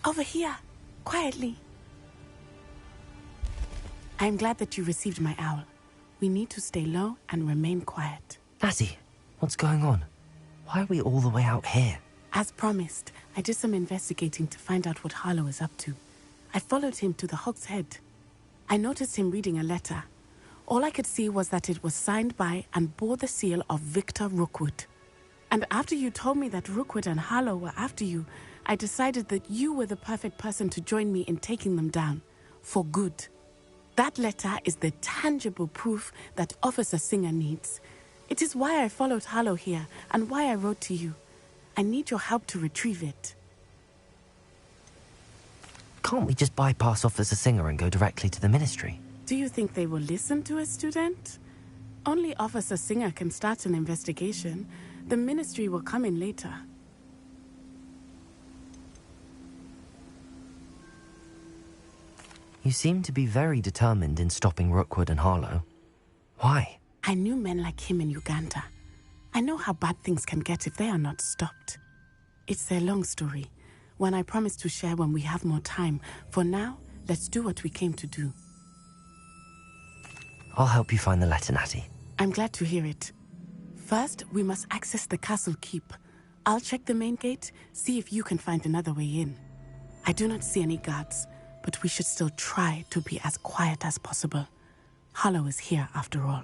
Over here, quietly. I'm glad that you received my owl. We need to stay low and remain quiet. Natty, what's going on? Why are we all the way out here? As promised, I did some investigating to find out what Harlow is up to. I followed him to the Hog's Head. I noticed him reading a letter. All I could see was that it was signed by and bore the seal of Victor Rookwood. And after you told me that Rookwood and Harlow were after you, I decided that you were the perfect person to join me in taking them down. For good. That letter is the tangible proof that Officer Singer needs. It is why I followed Harlow here and why I wrote to you. I need your help to retrieve it. Can't we just bypass Officer Singer and go directly to the Ministry? Do you think they will listen to a student? Only Officer Singer can start an investigation. The Ministry will come in later. You seem to be very determined in stopping Rookwood and Harlow. Why? I knew men like him in Uganda. I know how bad things can get if they are not stopped. It's a long story, one I promise to share when we have more time. For now, let's do what we came to do. I'll help you find the letter, Natty. I'm glad to hear it. First, we must access the castle keep. I'll check the main gate, see if you can find another way in. I do not see any guards, but we should still try to be as quiet as possible. Harlow is here after all.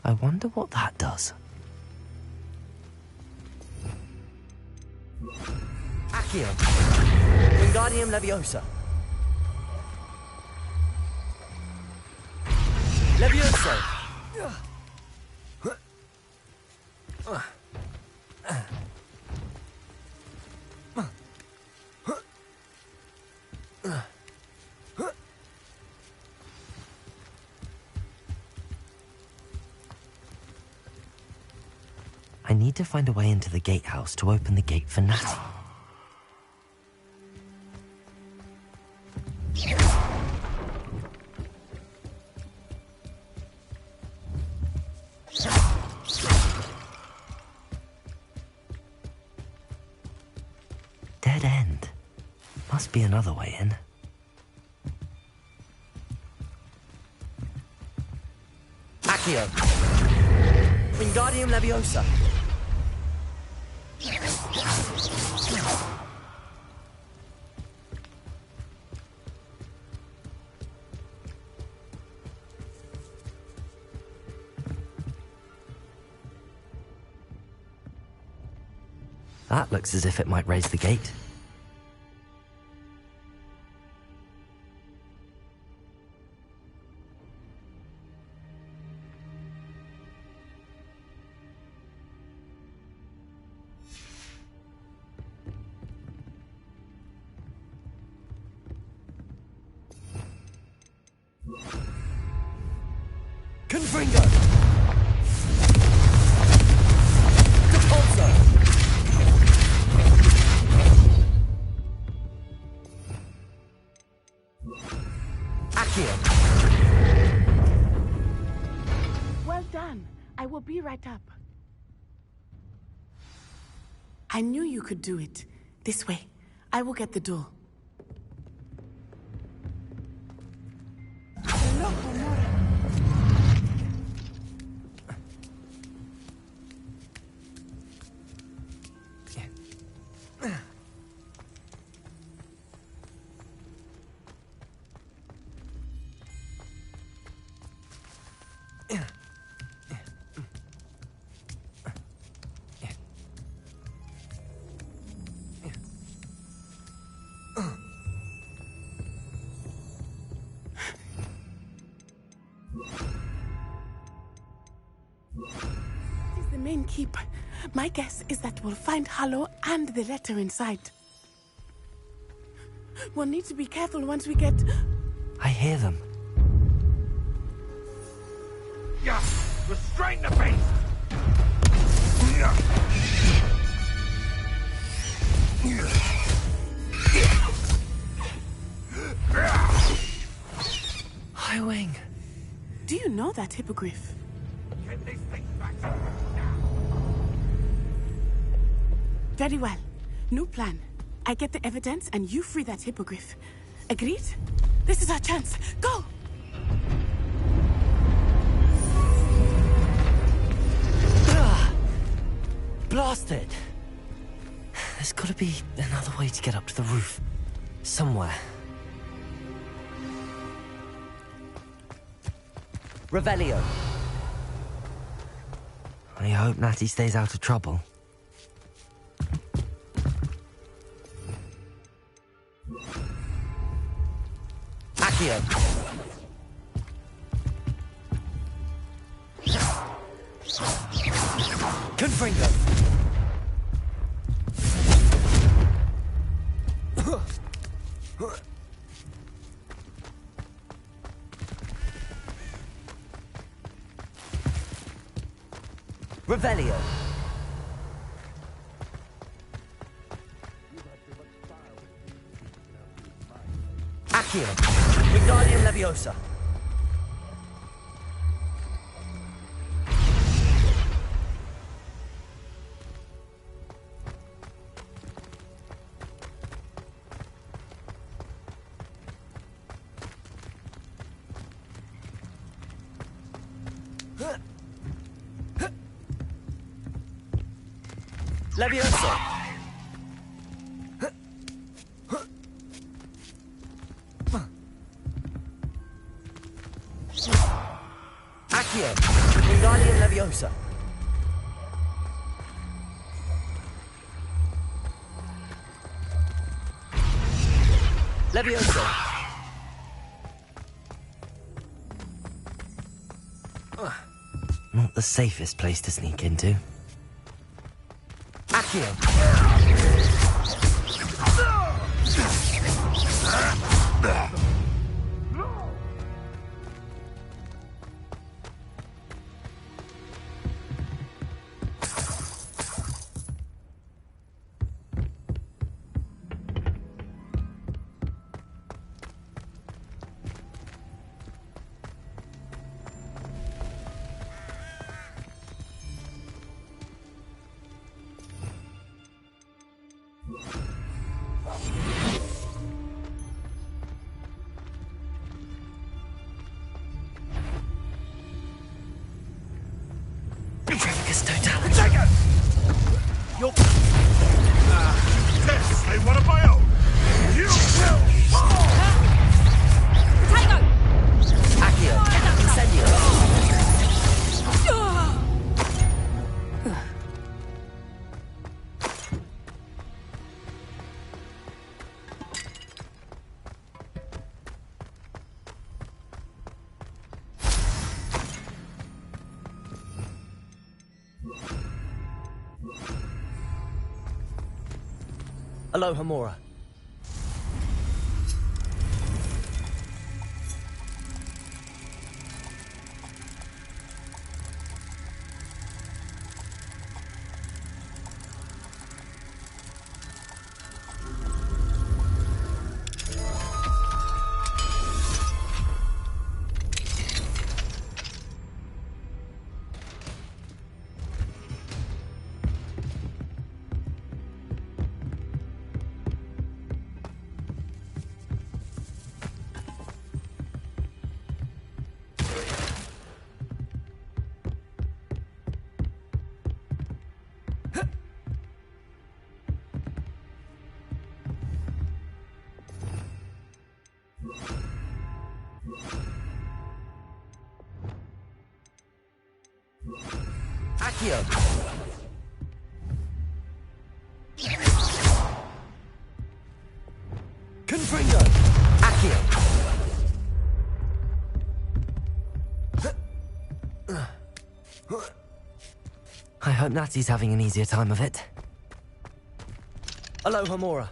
I wonder what that does. Accio! Wingardium Leviosa! Levioso! I need to find a way into the gatehouse to open the gate for Natty. Dead end. Must be another way in. Accio! Wingardium Leviosa! That looks as if it might raise the gate. Confringo! Depulso! Accio! Well done. I will be right up. I knew you could do it. This way. I will get the door. Main keep. My guess is that we'll find Harlow and the letter inside. We'll need to be careful once we get... I hear them. Yeah! Restrain the beast! Highwing. Do you know that hippogriff? Get these things back now! Very well. New plan. I get the evidence and you free that hippogriff. Agreed? This is our chance. Go! Blasted! There's gotta be another way to get up to the roof. Somewhere. Revelio. I hope Natty stays out of trouble. Accio. Confringo. Revelio. Accio. Wingardium Leviosa. Leviosa. Accio. Wingardium Leviosa. Leviosa. Not the safest place to sneak into. Accio. Test, I one of my own! You will fall! Accio. Incendio. Aloha Mora. Accio. Confringo. Accio. I hope Natty's having an easier time of it. Aloha Mora.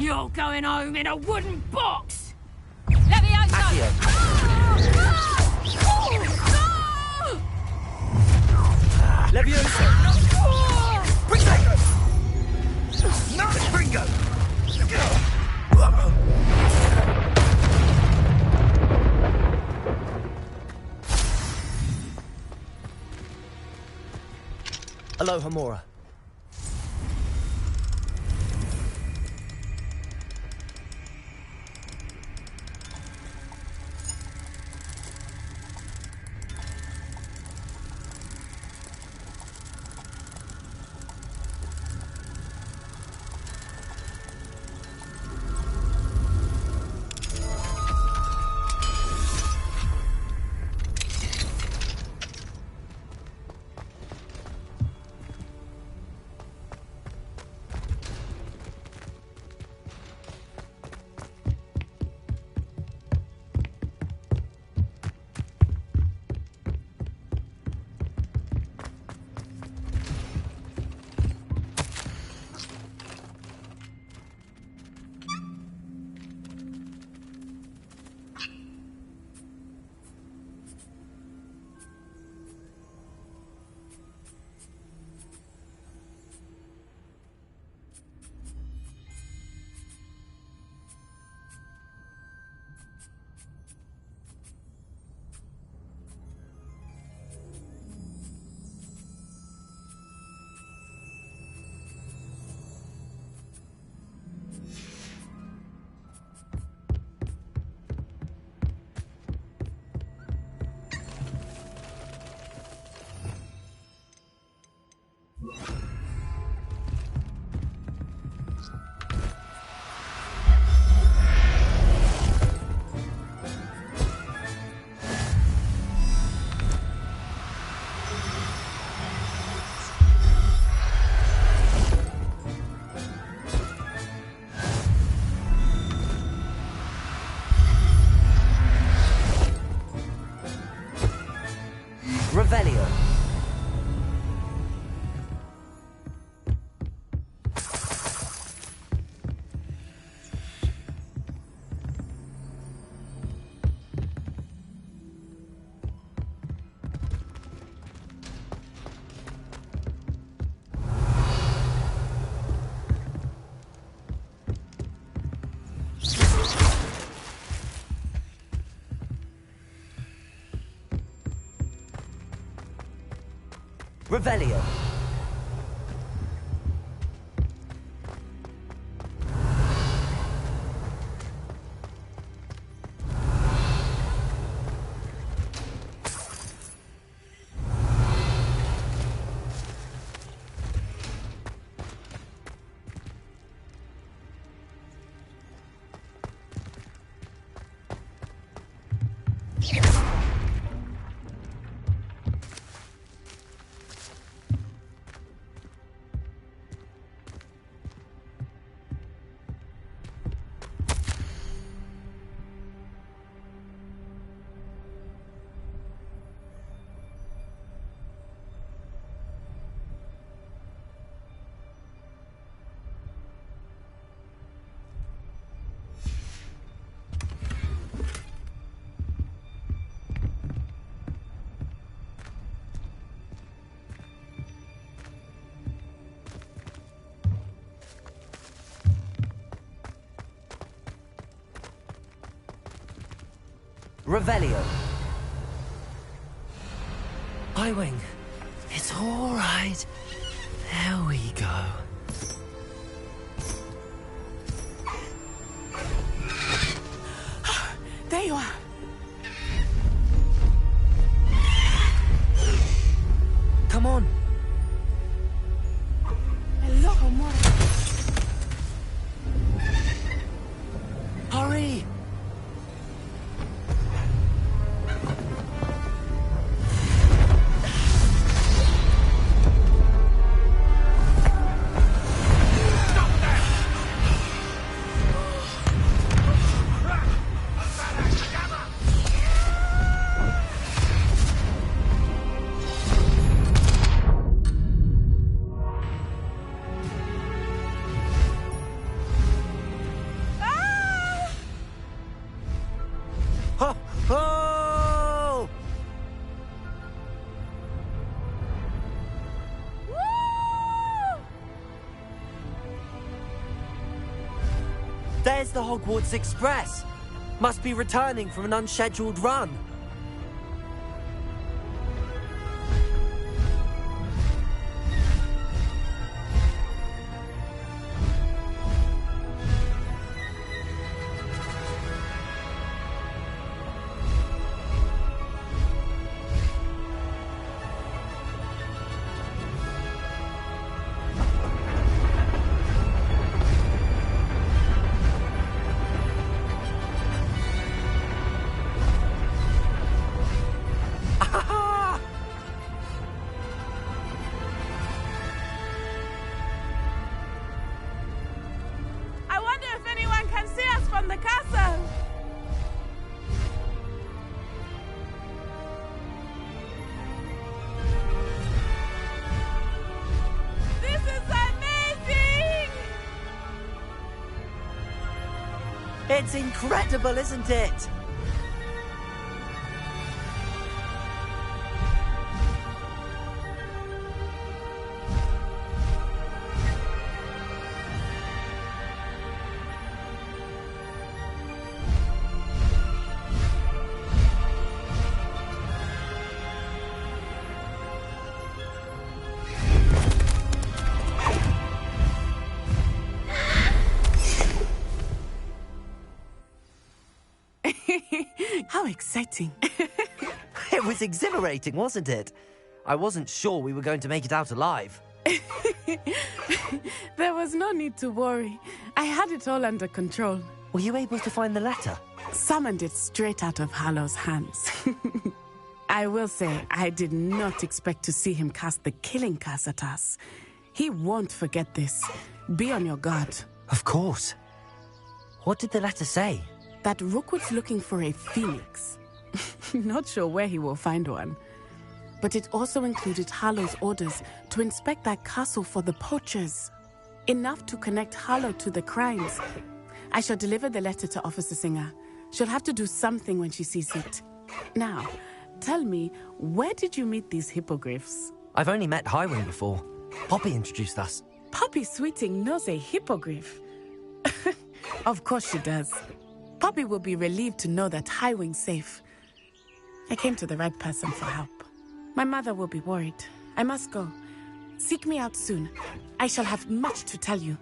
You're going home in a wooden box! Leviosa! Accio. Leviosa! Protego! Not Ringo! Aloha, Mora. Revelio. Revelio. Revelio. I-Wing. It's all right. There we go. There you are. Come on. Hello, Mora. Hurry. There's the Hogwarts Express. Must be returning from an unscheduled run. I wonder if anyone can see us from the castle. This is amazing! It's incredible, isn't it? How exciting. It was exhilarating, wasn't it? I wasn't sure we were going to make it out alive. There was no need to worry. I had it all under control. Were you able to find the letter? Summoned it straight out of Hallow's hands. I will say, I did not expect to see him cast the killing curse at us. He won't forget this. Be on your guard. Of course. What did the letter say? That Rookwood's looking for a phoenix. Not sure where he will find one. But it also included Harlow's orders to inspect that castle for the poachers. Enough to connect Harlow to the crimes. I shall deliver the letter to Officer Singer. She'll have to do something when she sees it. Now, tell me, where did you meet these hippogriffs? I've only met Highwing before. Poppy introduced us. Poppy Sweeting knows a hippogriff. Of course she does. Poppy will be relieved to know that Highwing's safe. I came to the right person for help. My mother will be worried. I must go. Seek me out soon. I shall have much to tell you.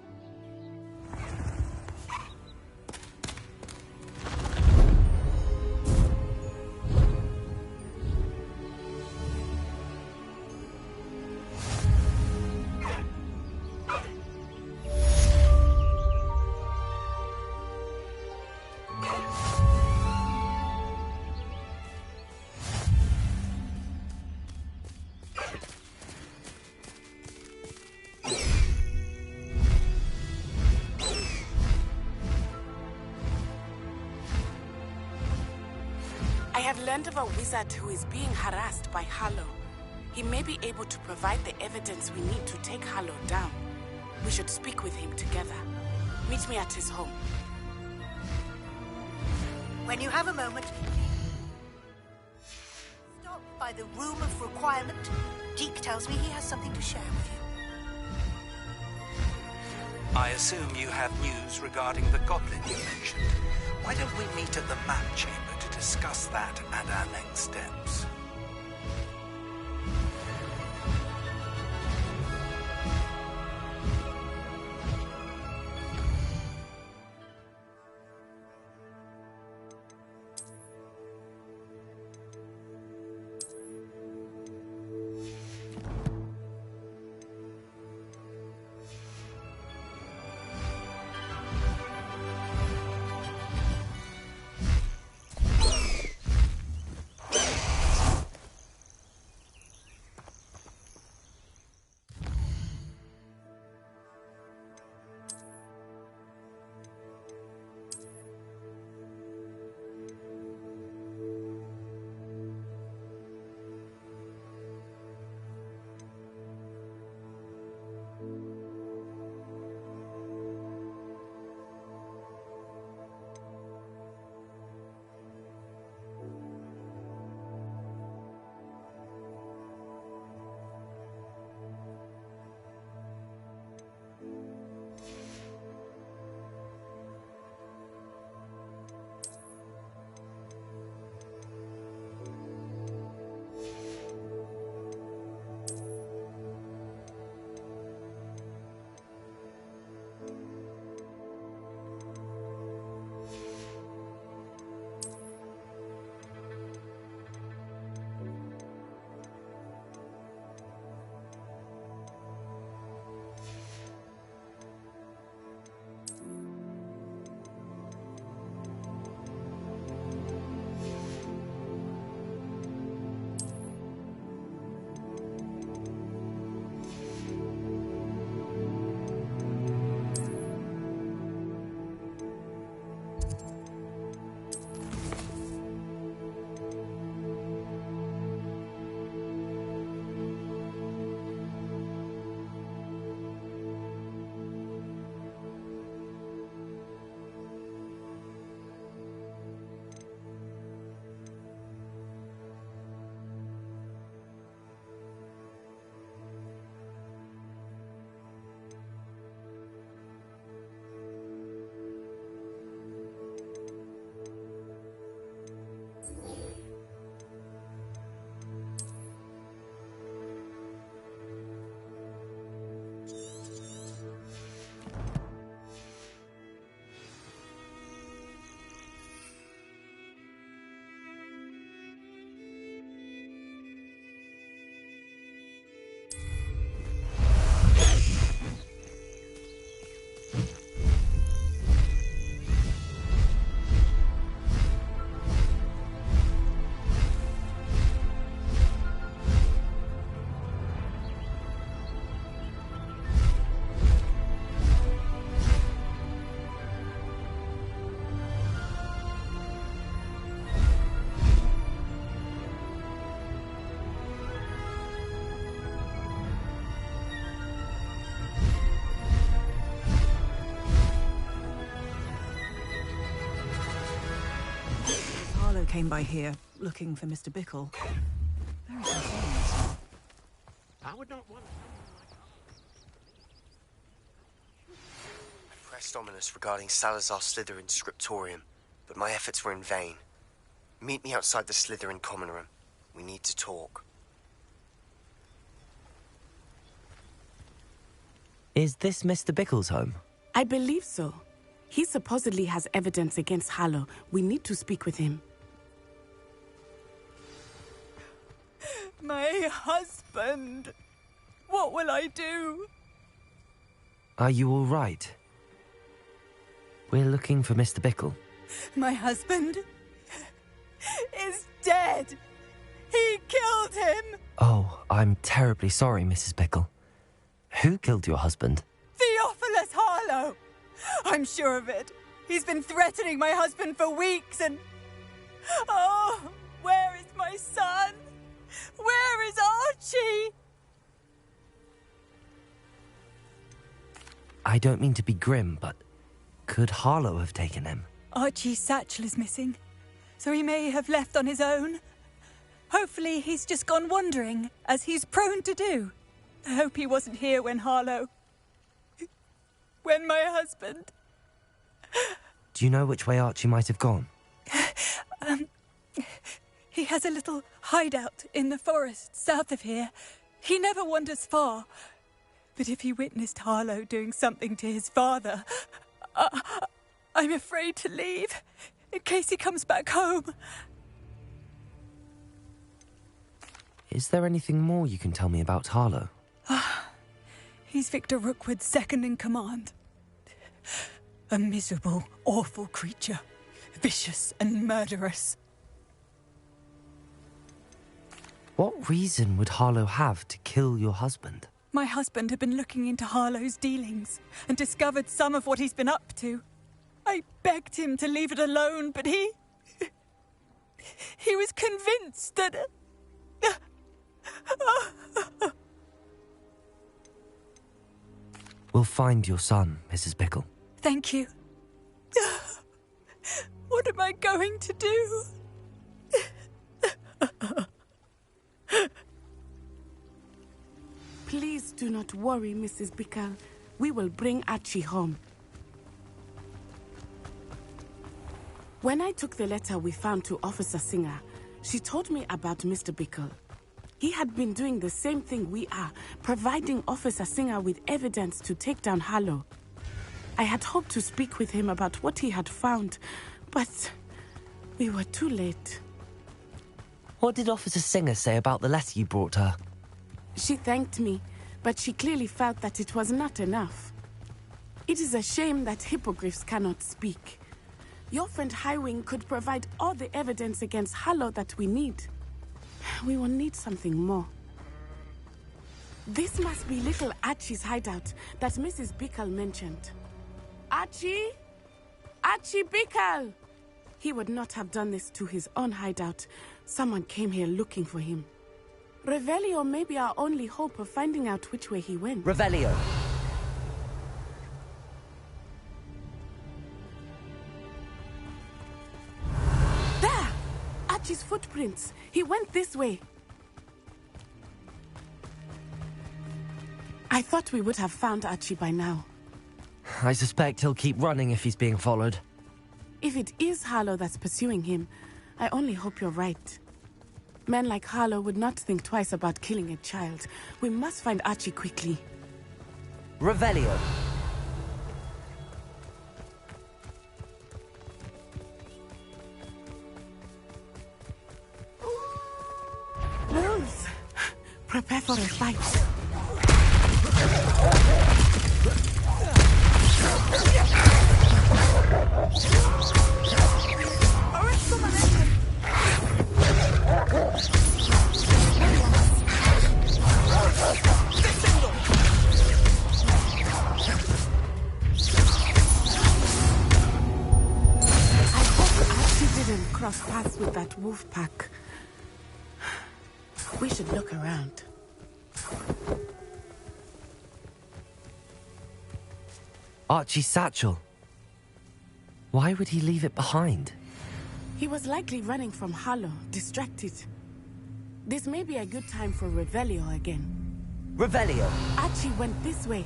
I have learned of a wizard who is being harassed by Harlow. He may be able to provide the evidence we need to take Harlow down. We should speak with him together. Meet me at his home. When you have a moment, stop by the Room of Requirement. Deke tells me he has something to share with you. I assume you have news regarding the goblin you mentioned. Why don't we meet at the map chamber to discuss that and our next steps? came by here looking for Mr. Bickle. Very confused. I would not want I pressed Ominous regarding Salazar Slytherin's scriptorium, but my efforts were in vain. Meet me outside the Slytherin common room. We need to talk. Is this Mr. Bickle's home? I believe so. He supposedly has evidence against Harlow. We need to speak with him. My husband! What will I do? Are you all right? We're looking for Mr. Bickle. My husband is dead! He killed him! Oh, I'm terribly sorry, Mrs. Bickle. Who killed your husband? Theophilus Harlow! I'm sure of it. He's been threatening my husband for weeks and... Oh, where is my son? Where is Archie? I don't mean to be grim, but could Harlow have taken him? Archie's satchel is missing, so he may have left on his own. Hopefully he's just gone wandering, as he's prone to do. I hope he wasn't here when when my husband... Do you know which way Archie might have gone? He has a little hideout in the forest south of here. He never wanders far. But if he witnessed Harlow doing something to his father, I'm afraid to leave, in case he comes back home. Is there anything more you can tell me about Harlow? He's Victor Rookwood's second in command. A miserable, awful creature. Vicious and murderous. What reason would Harlow have to kill your husband? My husband had been looking into Harlow's dealings and discovered some of what he's been up to. I begged him to leave it alone, but he was convinced that... We'll find your son, Mrs. Bickle. Thank you. What am I going to do? Please do not worry, Mrs. Bickle. We will bring Archie home. When I took the letter we found to Officer Singer, she told me about Mr. Bickle. He had been doing the same thing we are, providing Officer Singer with evidence to take down Harlow. I had hoped to speak with him about what he had found, but we were too late. What did Officer Singer say about the letter you brought her? She thanked me, but she clearly felt that it was not enough. It is a shame that hippogriffs cannot speak. Your friend Highwing could provide all the evidence against Harlow that we need. We will need something more. This must be little Archie's hideout that Mrs. Bickle mentioned. Archie? Archie Bickle! He would not have done this to his own hideout. Someone came here looking for him. Revelio may be our only hope of finding out which way he went. Revelio. There! Archie's footprints. He went this way. I thought we would have found Archie by now. I suspect he'll keep running if he's being followed. If it is Harlow that's pursuing him, I only hope you're right. Men like Harlow would not think twice about killing a child. We must find Archie quickly. Revelio. Wolves! Prepare for a fight. Cross paths with that wolf pack. We should look around. Archie's satchel. Why would he leave it behind? He was likely running from Harlow, distracted. This may be a good time for Revelio again. Revelio. Archie went this way.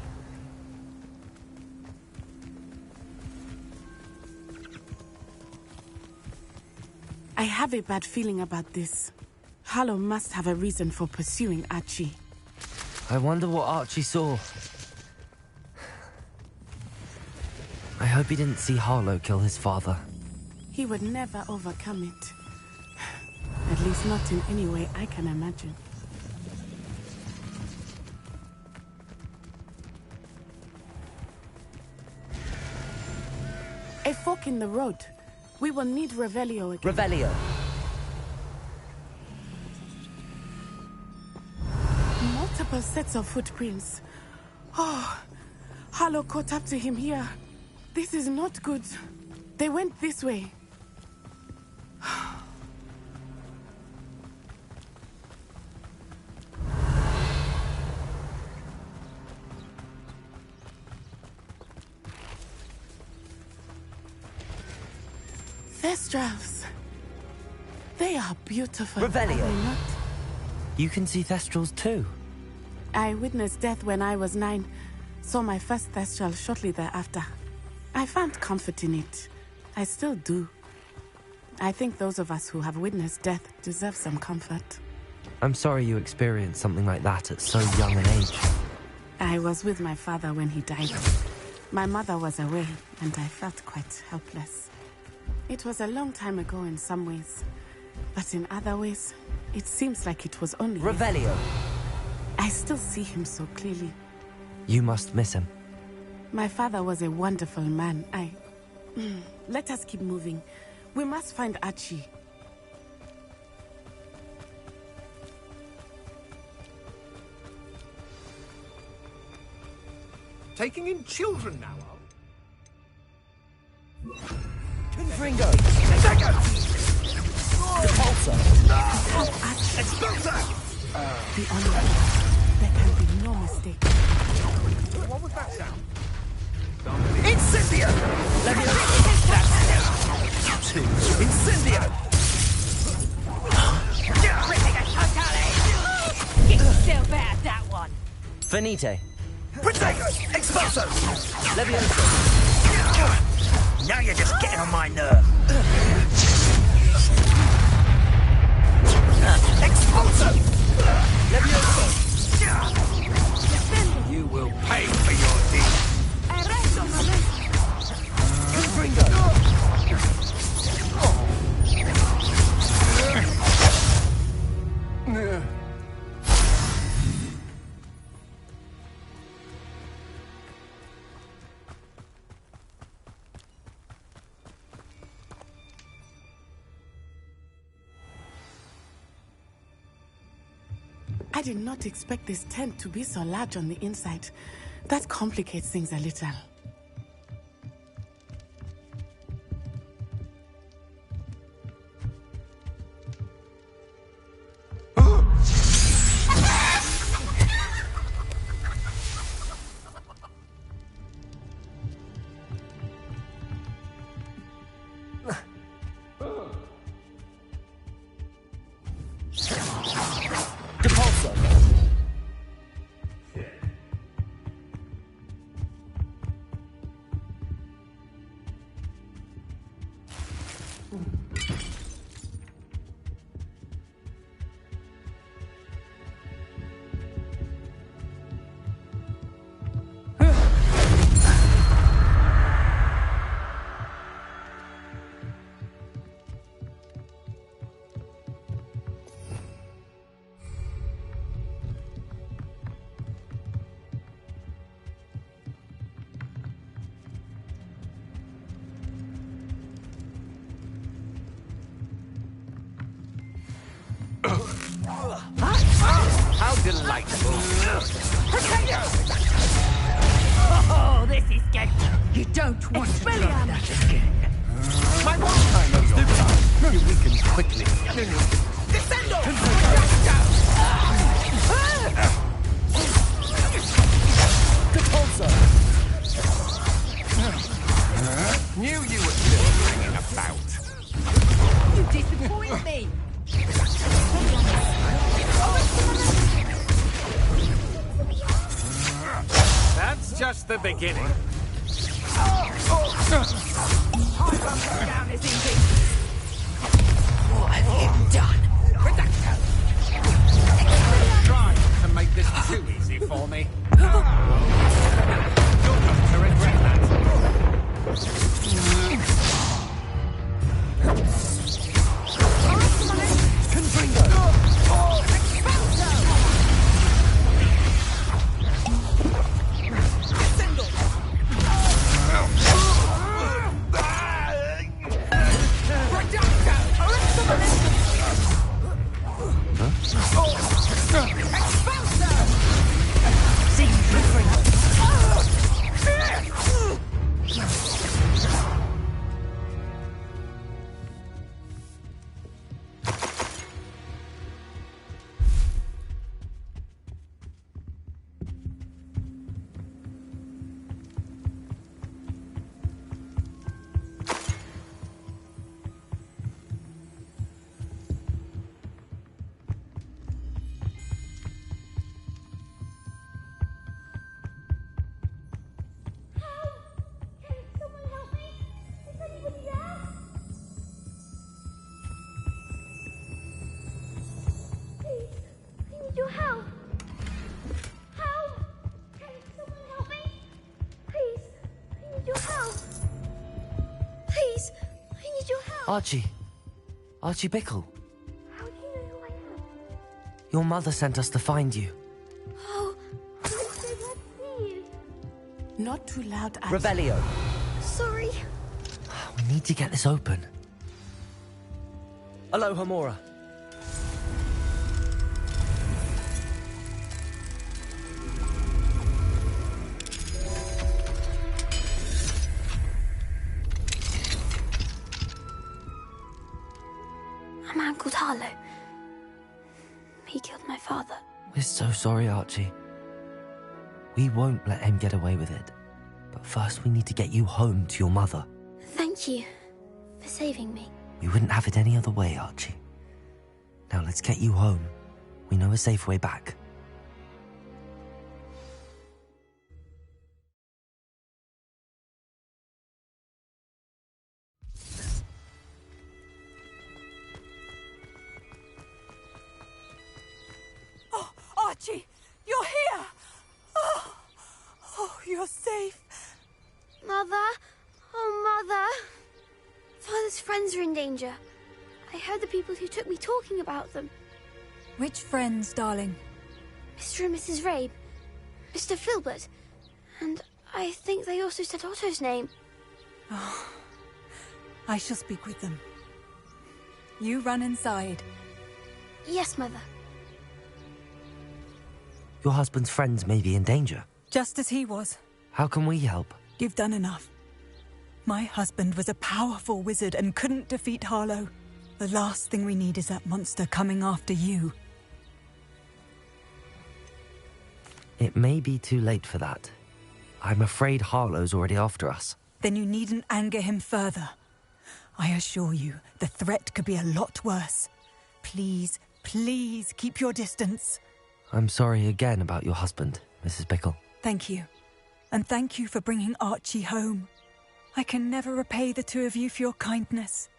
I have a bad feeling about this. Harlow must have a reason for pursuing Archie. I wonder what Archie saw. I hope he didn't see Harlow kill his father. He would never overcome it. At least not in any way I can imagine. A fork in the road. We will need Revelio again. Revelio. Multiple sets of footprints. Oh, Harlow caught up to him here. This is not good. They went this way. Thestrals. They are beautiful. Revelio. Are they not? You can see Thestrals too. I witnessed death when I was 9. Saw my first Thestral shortly thereafter. I found comfort in it. I still do. I think those of us who have witnessed death deserve some comfort. I'm sorry you experienced something like that at so young an age. I was with my father when he died. My mother was away, and I felt quite helpless. It was a long time ago in some ways, but in other ways, it seems like it was only Revelio. I still see him so clearly. You must miss him. My father was a wonderful man. Let us keep moving. We must find Archie. Taking in children now, Confringo! Repulsor! Expulsor! Be honest. There can be no mistake. What was that sound? Incendio! Incendio! Still bad, that one. Finite. Protego! Expulso! Levioso. Now you're just getting on my nerve. Expulso! Levioso. You will pay for your deed. Confringo. I did not expect this tent to be so large on the inside. That complicates things a little. How delightful. Oh, this is good. You don't want to try that again. My one time of your time. You weaken quickly. Knew you were still bringing about. That's just the beginning. Down is easy. What have you done? Reducto. Try to make this too easy for me. You're going to regret that. Archie. Archie Bickle. How do you know who I am? Your mother sent us to find you. Oh, I'm so glad to see you. Not too loud, Archie. Revelio. Sorry. We need to get this open. Aloha Mora. A man called Harlow. He killed my father. We're so sorry, Archie. We won't let him get away with it. But first we need to get you home to your mother. Thank you for saving me. We wouldn't have it any other way, Archie. Now let's get you home. We know a safe way back. Oh, Archie, you're here! Oh, you're safe. Mother? Oh, Mother. Father's friends are in danger. I heard the people who took me talking about them. Which friends, darling? Mr. and Mrs. Rabe, Mr. Filbert, and I think they also said Otto's name. Oh, I shall speak with them. You run inside. Yes, Mother. Your husband's friends may be in danger. Just as he was. How can we help? You've done enough. My husband was a powerful wizard and couldn't defeat Harlow. The last thing we need is that monster coming after you. It may be too late for that. I'm afraid Harlow's already after us. Then you needn't anger him further. I assure you, the threat could be a lot worse. Please, please keep your distance. I'm sorry again about your husband, Mrs. Bickle. Thank you. And thank you for bringing Archie home. I can never repay the two of you for your kindness.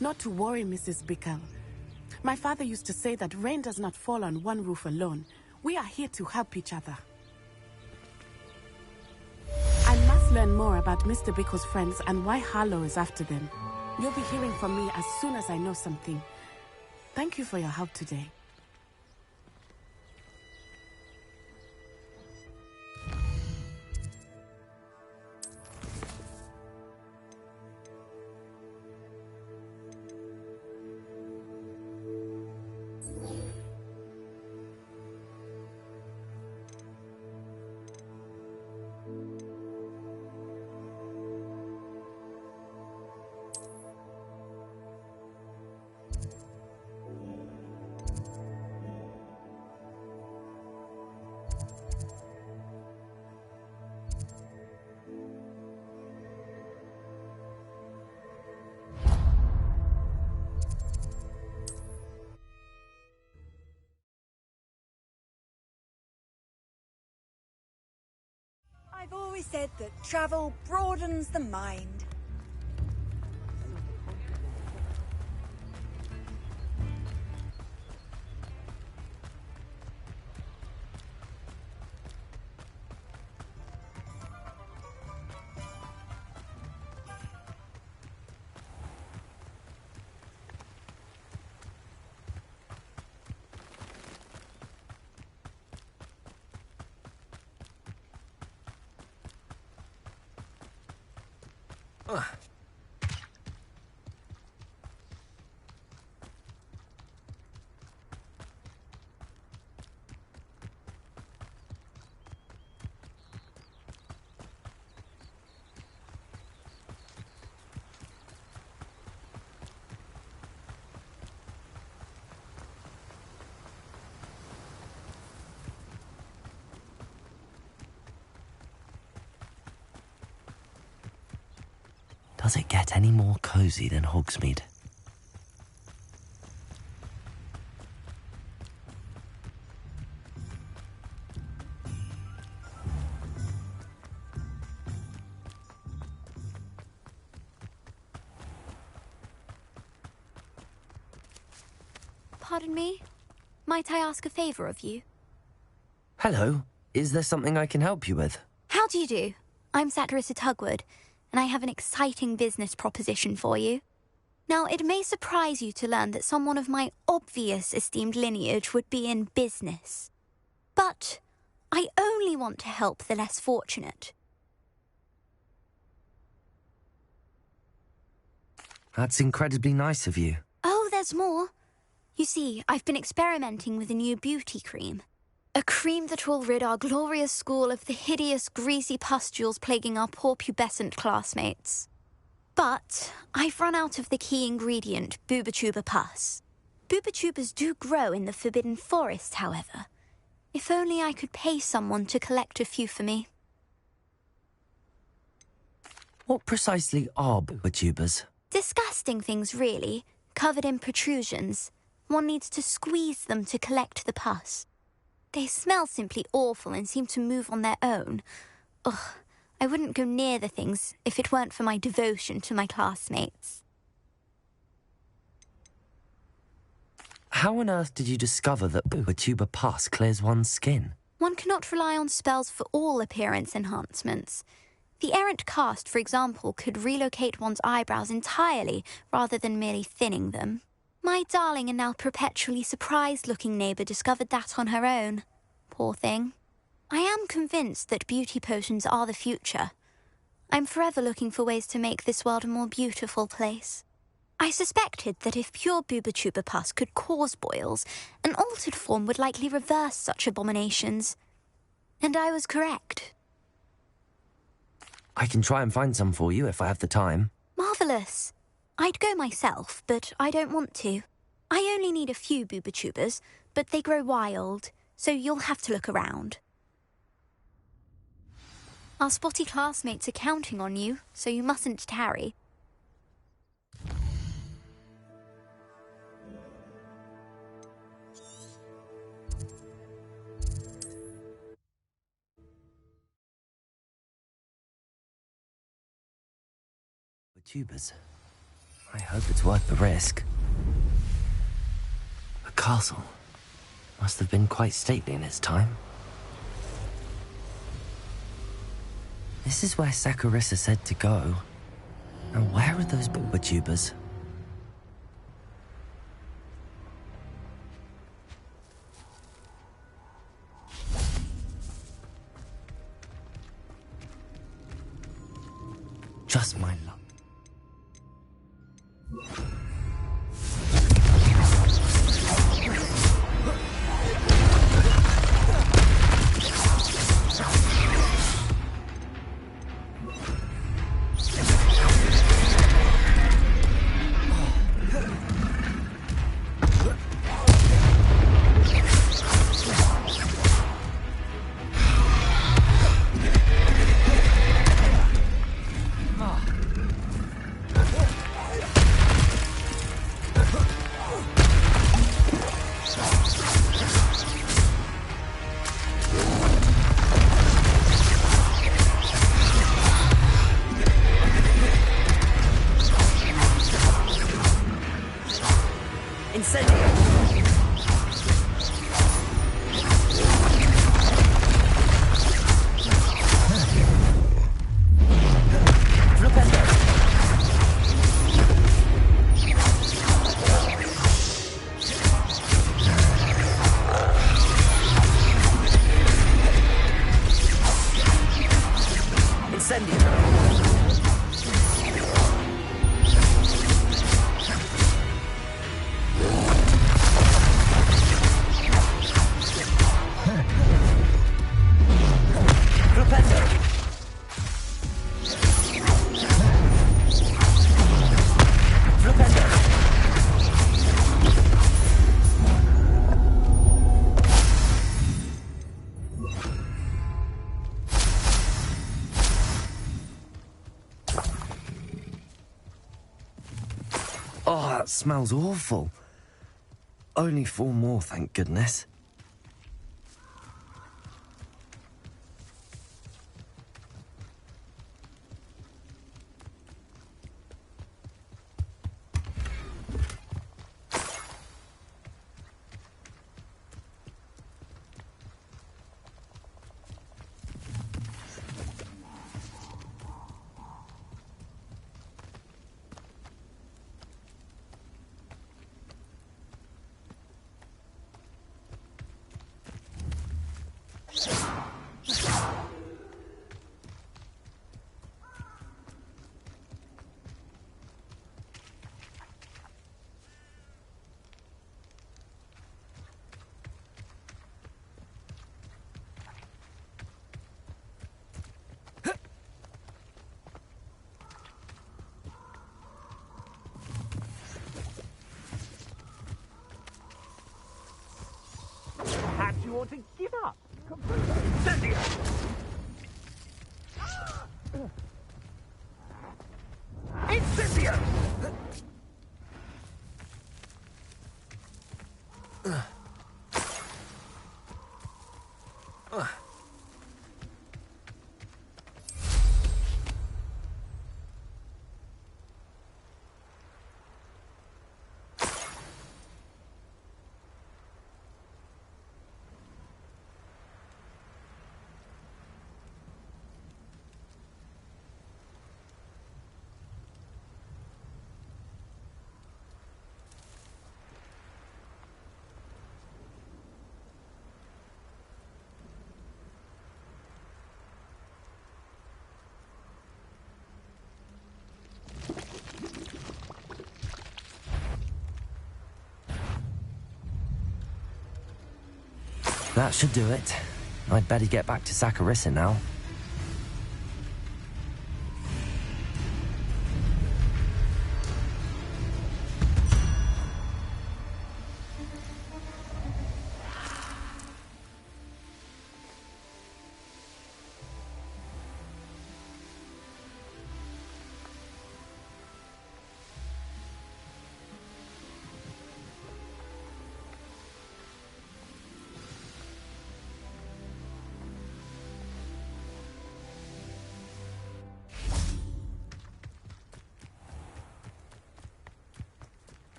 Not to worry, Mrs. Bickle. My father used to say that rain does not fall on one roof alone. We are here to help each other. I must learn more about Mr. Bickle's friends and why Harlow is after them. You'll be hearing from me as soon as I know something. Thank you for your help today. always said that travel broadens the mind. Does it get any more cozy than Hogsmeade? Pardon me? Might I ask a favour of you? Hello, is there something I can help you with? How do you do? I'm Saccharissa Tugwood, and I have an exciting business proposition for you. Now, it may surprise you to learn that someone of my obvious esteemed lineage would be in business. But I only want to help the less fortunate. That's incredibly nice of you. Oh, there's more. You see, I've been experimenting with a new beauty cream. A cream that will rid our glorious school of the hideous, greasy pustules plaguing our poor pubescent classmates. But I've run out of the key ingredient, Booba-Tuba pus. Booba-Tubas do grow in the Forbidden Forest, however. If only I could pay someone to collect a few for me. What precisely are Booba-Tubas? Disgusting things, really, covered in protrusions. One needs to squeeze them to collect the pus. They smell simply awful and seem to move on their own. Ugh, I wouldn't go near the things if it weren't for my devotion to my classmates. How on earth did you discover that Booba-Tuba pus clears one's skin? One cannot rely on spells for all appearance enhancements. The errant cast, for example, could relocate one's eyebrows entirely rather than merely thinning them. My darling and now perpetually surprised-looking neighbour discovered that on her own. Poor thing. I am convinced that beauty potions are the future. I'm forever looking for ways to make this world a more beautiful place. I suspected that if pure Booba-Tuba pus could cause boils, an altered form would likely reverse such abominations. And I was correct. I can try and find some for you if I have the time. Marvellous. I'd go myself, but I don't want to. I only need a few Booba-Tubas, but they grow wild, so you'll have to look around. Our spotty classmates are counting on you, so you mustn't tarry. Tubers. I hope it's worth the risk. The castle must have been quite stately in its time. This is where Saccharissa said to go. Now where are those Booba-Tubas? Just my luck. Oh, that smells awful. Only 4 more, thank goodness. Perhaps you ought to give up. Incendio! Incendio! That should do it. I'd better get back to Saccharissa now.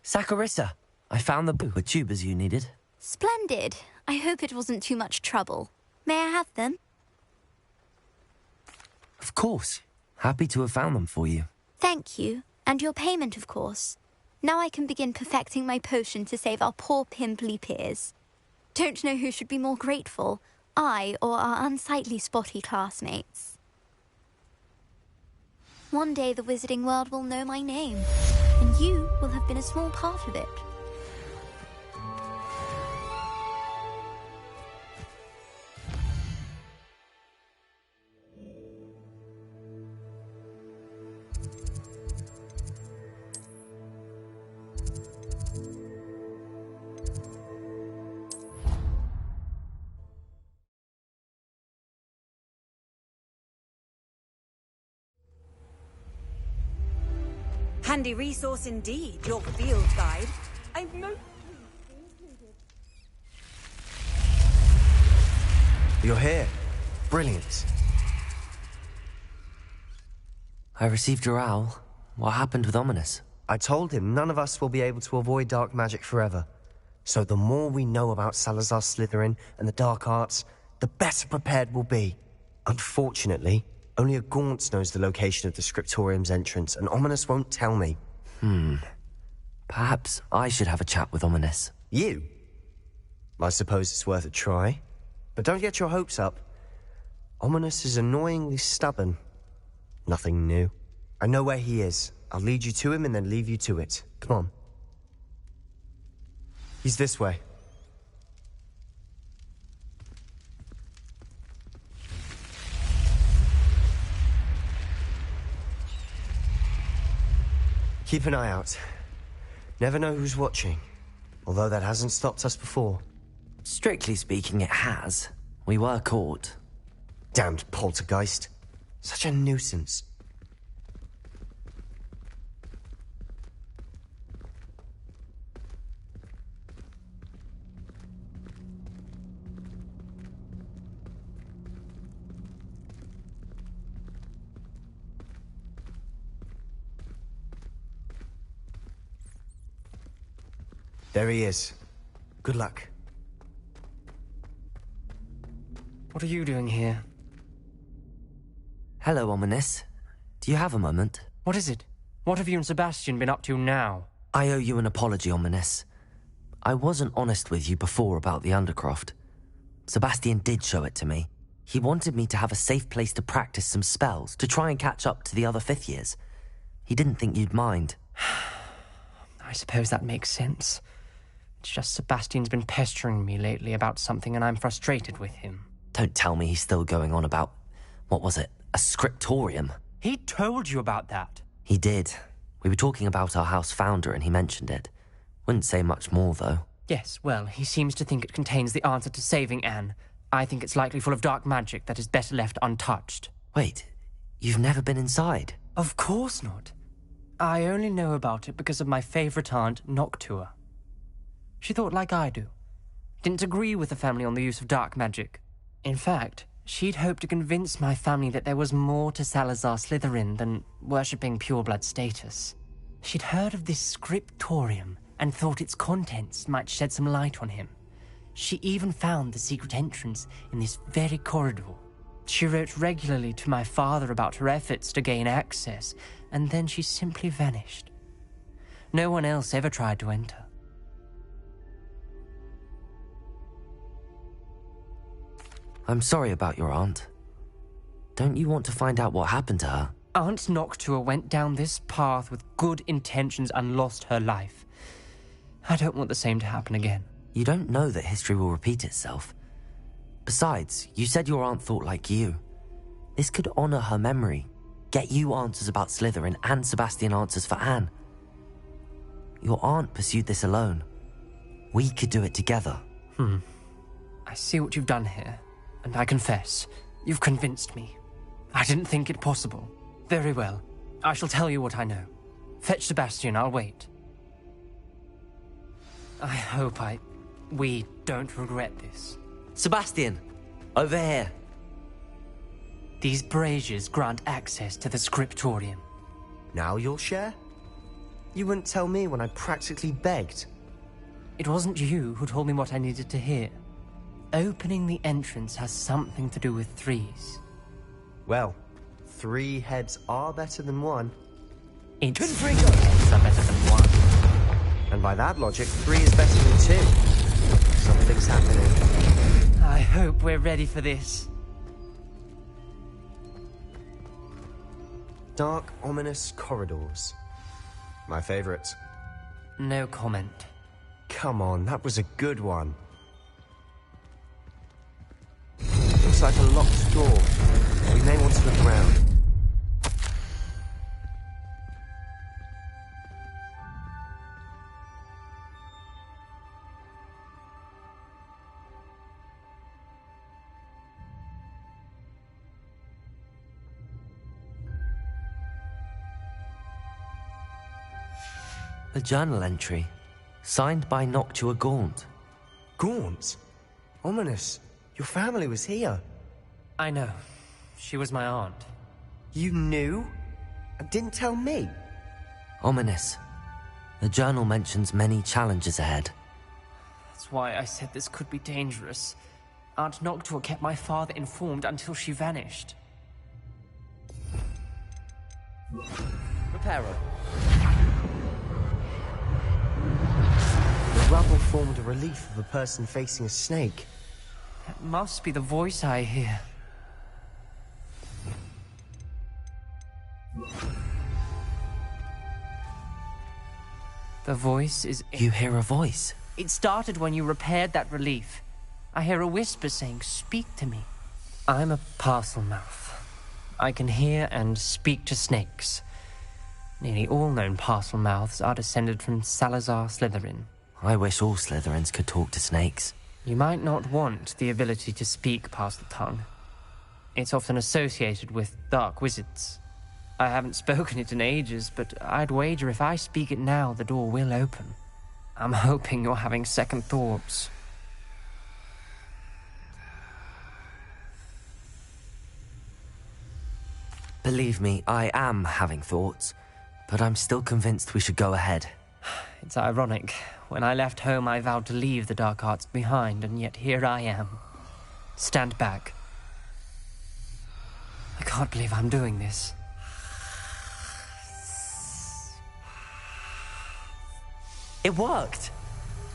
Saccharissa, I found the tubers you needed. Splendid. I hope it wasn't too much trouble. May I have them? Of course. Happy to have found them for you. Thank you. And your payment, of course. Now I can begin perfecting my potion to save our poor pimply peers. Don't know who should be more grateful, I or our unsightly spotty classmates. One day the wizarding world will know my name, and you will have been a small part of it. Handy resource indeed, your field guide. I've most... You're here. Brilliant. I received your owl. What happened with Ominous? I told him none of us will be able to avoid dark magic forever. So the more we know about Salazar Slytherin and the dark arts, the better prepared we'll be. Unfortunately, only a Gaunt knows the location of the Scriptorium's entrance, and Ominous won't tell me. Perhaps I should have a chat with Ominous. You? I suppose it's worth a try. But don't get your hopes up. Ominous is annoyingly stubborn. Nothing new. I know where he is. I'll lead you to him and then leave you to it. Come on. He's this way. Keep an eye out. Never know who's watching. Although that hasn't stopped us before. Strictly speaking, it has. We were caught. Damned poltergeist. Such a nuisance. There he is. Good luck. What are you doing here? Hello, Ominous. Do you have a moment? What is it? What have you and Sebastian been up to now? I owe you an apology, Ominous. I wasn't honest with you before about the Undercroft. Sebastian did show it to me. He wanted me to have a safe place to practice some spells, to try and catch up to the other 5th years. He didn't think you'd mind. I suppose that makes sense. It's just Sebastian's been pestering me lately about something and I'm frustrated with him. Don't tell me he's still going on about, what was it, a scriptorium? He told you about that? He did. We were talking about our house founder and he mentioned it. Wouldn't say much more, though. Yes, well, he seems to think it contains the answer to saving Anne. I think it's likely full of dark magic that is better left untouched. Wait, you've never been inside? Of course not. I only know about it because of my favourite aunt, Noctua. She thought like I do. Didn't agree with the family on the use of dark magic. In fact, she'd hoped to convince my family that there was more to Salazar Slytherin than worshipping pureblood status. She'd heard of this scriptorium and thought its contents might shed some light on him. She even found the secret entrance in this very corridor. She wrote regularly to my father about her efforts to gain access, and then she simply vanished. No one else ever tried to enter. I'm sorry about your aunt. Don't you want to find out what happened to her? Aunt Noctua went down this path with good intentions and lost her life. I don't want the same to happen again. You don't know that history will repeat itself. Besides, you said your aunt thought like you. This could honor her memory, get you answers about Slytherin and Sebastian answers for Anne. Your aunt pursued this alone. We could do it together. I see what you've done here, and I confess, you've convinced me. I didn't think it possible. Very well. I shall tell you what I know. Fetch Sebastian, I'll wait. I hope we don't regret this. Sebastian, over here. These braziers grant access to the scriptorium. Now you'll share? You wouldn't tell me when I practically begged. It wasn't you who told me what I needed to hear. Opening the entrance has something to do with threes. Well, 3 heads are better than 1. It's 3 heads are better than 1. And by that logic, 3 is better than 2. Something's happening. I hope we're ready for this. Dark, ominous corridors. My favorite. No comment. Come on, that was a good one. Looks like a locked door. We may want to look around. A journal entry, signed by Noctua Gaunt. Gaunt? Ominous. Your family was here. I know. She was my aunt. You knew? And didn't tell me? Ominous. The journal mentions many challenges ahead. That's why I said this could be dangerous. Aunt Noctua kept my father informed until she vanished. Reparo. The rubble formed a relief of a person facing a snake. That must be the voice I hear. The voice is... You hear a voice? It started when you repaired that relief. I hear a whisper saying, "Speak to me." I'm a parcel mouth. I can hear and speak to snakes. Nearly all known parcel mouths are descended from Salazar Slytherin. I wish all Slytherins could talk to snakes. You might not want the ability to speak past the tongue. It's often associated with dark wizards. I haven't spoken it in ages, but I'd wager if I speak it now, the door will open. I'm hoping you're having second thoughts. Believe me, I am having thoughts, but I'm still convinced we should go ahead. It's ironic. When I left home, I vowed to leave the dark arts behind, and yet here I am. Stand back. I can't believe I'm doing this. It worked!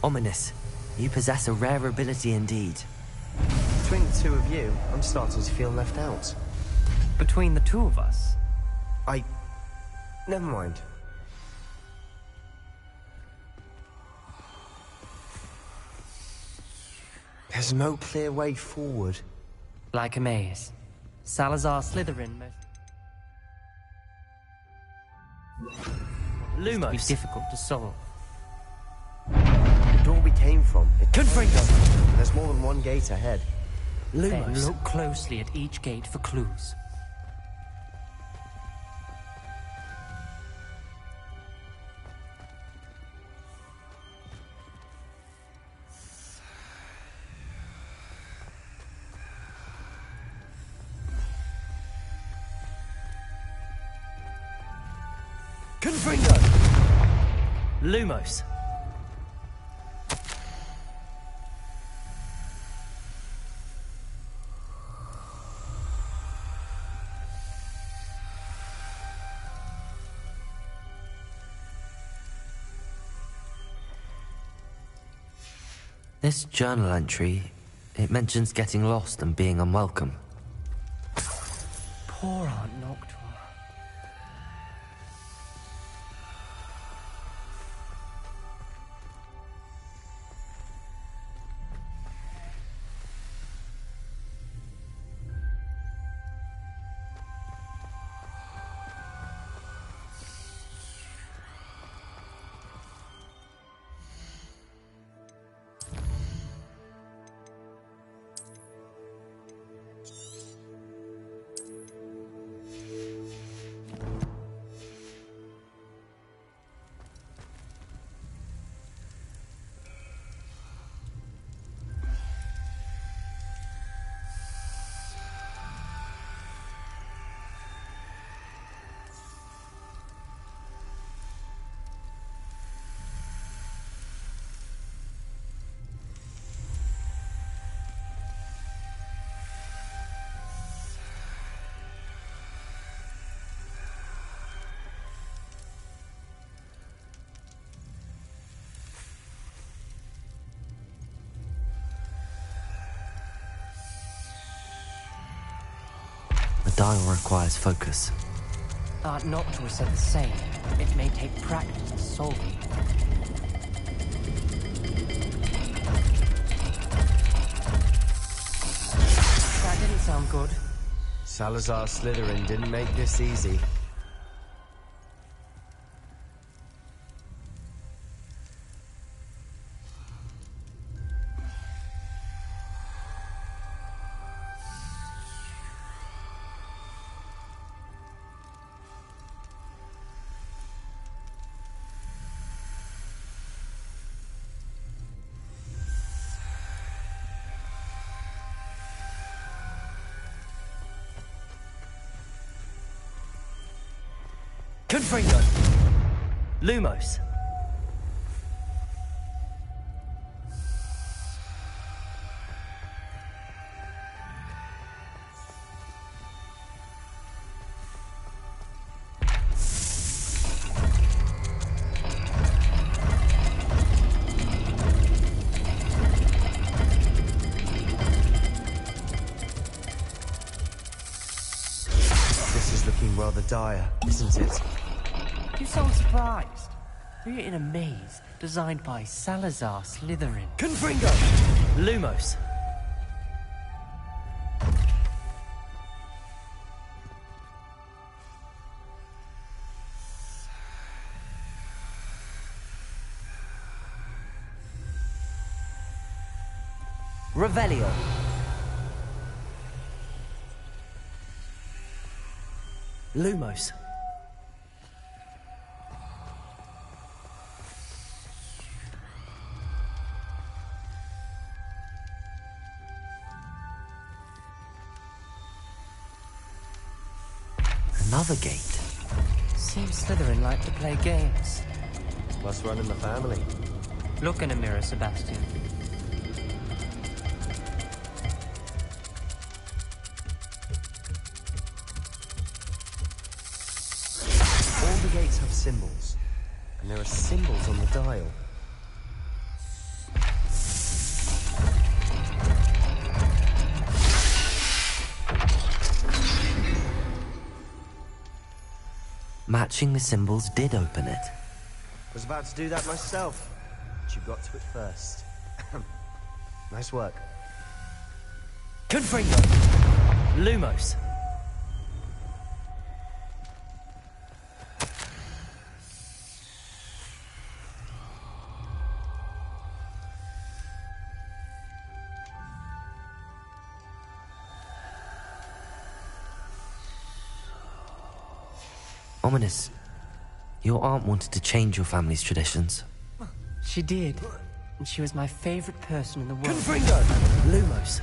Ominous. You possess a rare ability indeed. Between the two of you, I'm starting to feel left out. Between the two of us? Never mind. There's no clear way forward. Like a maze. Salazar Slytherin Lumos. It's difficult to solve. The door we came from, it Confringo! There's more than one gate ahead. Then Lumos. look closely at each gate for clues. Confringo! Lumos. This journal entry, it mentions getting lost and being unwelcome. Poor Aunt Noctua. The dial requires focus. Aunt Noctua said the same. It may take practice to solve it. That didn't sound good. Salazar Slytherin didn't make this easy. Confringo! Lumos! This is looking rather dire, isn't it? You sound surprised. We're in a maze designed by Salazar Slytherin. Confringo! Lumos! Revelio! Lumos. Another gate. Seems Slytherin like to play games. Must run in the family. Look in a mirror, Sebastian. All the gates have symbols, and there are symbols on the dial. Matching the symbols did open it. Was about to do that myself, but you got to it first. Nice work. Confringo! Lumos. Ominous. Your aunt wanted to change your family's traditions. She did. And she was my favorite person in the world. Confringo! Lumos.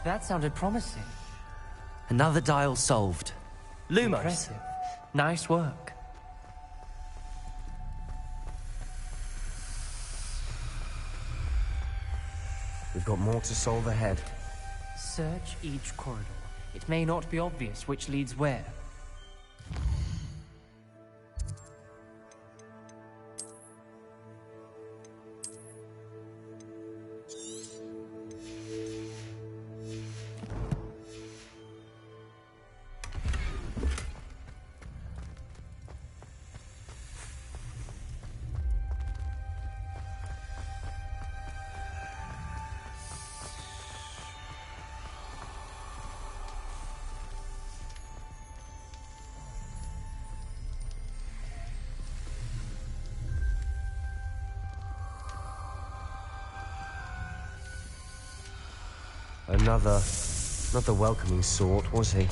That sounded promising. Another dial solved. Lumos. Impressive. Nice work. We've got more to solve ahead. Search each corridor. It may not be obvious which leads where. Not the welcoming sort, was he?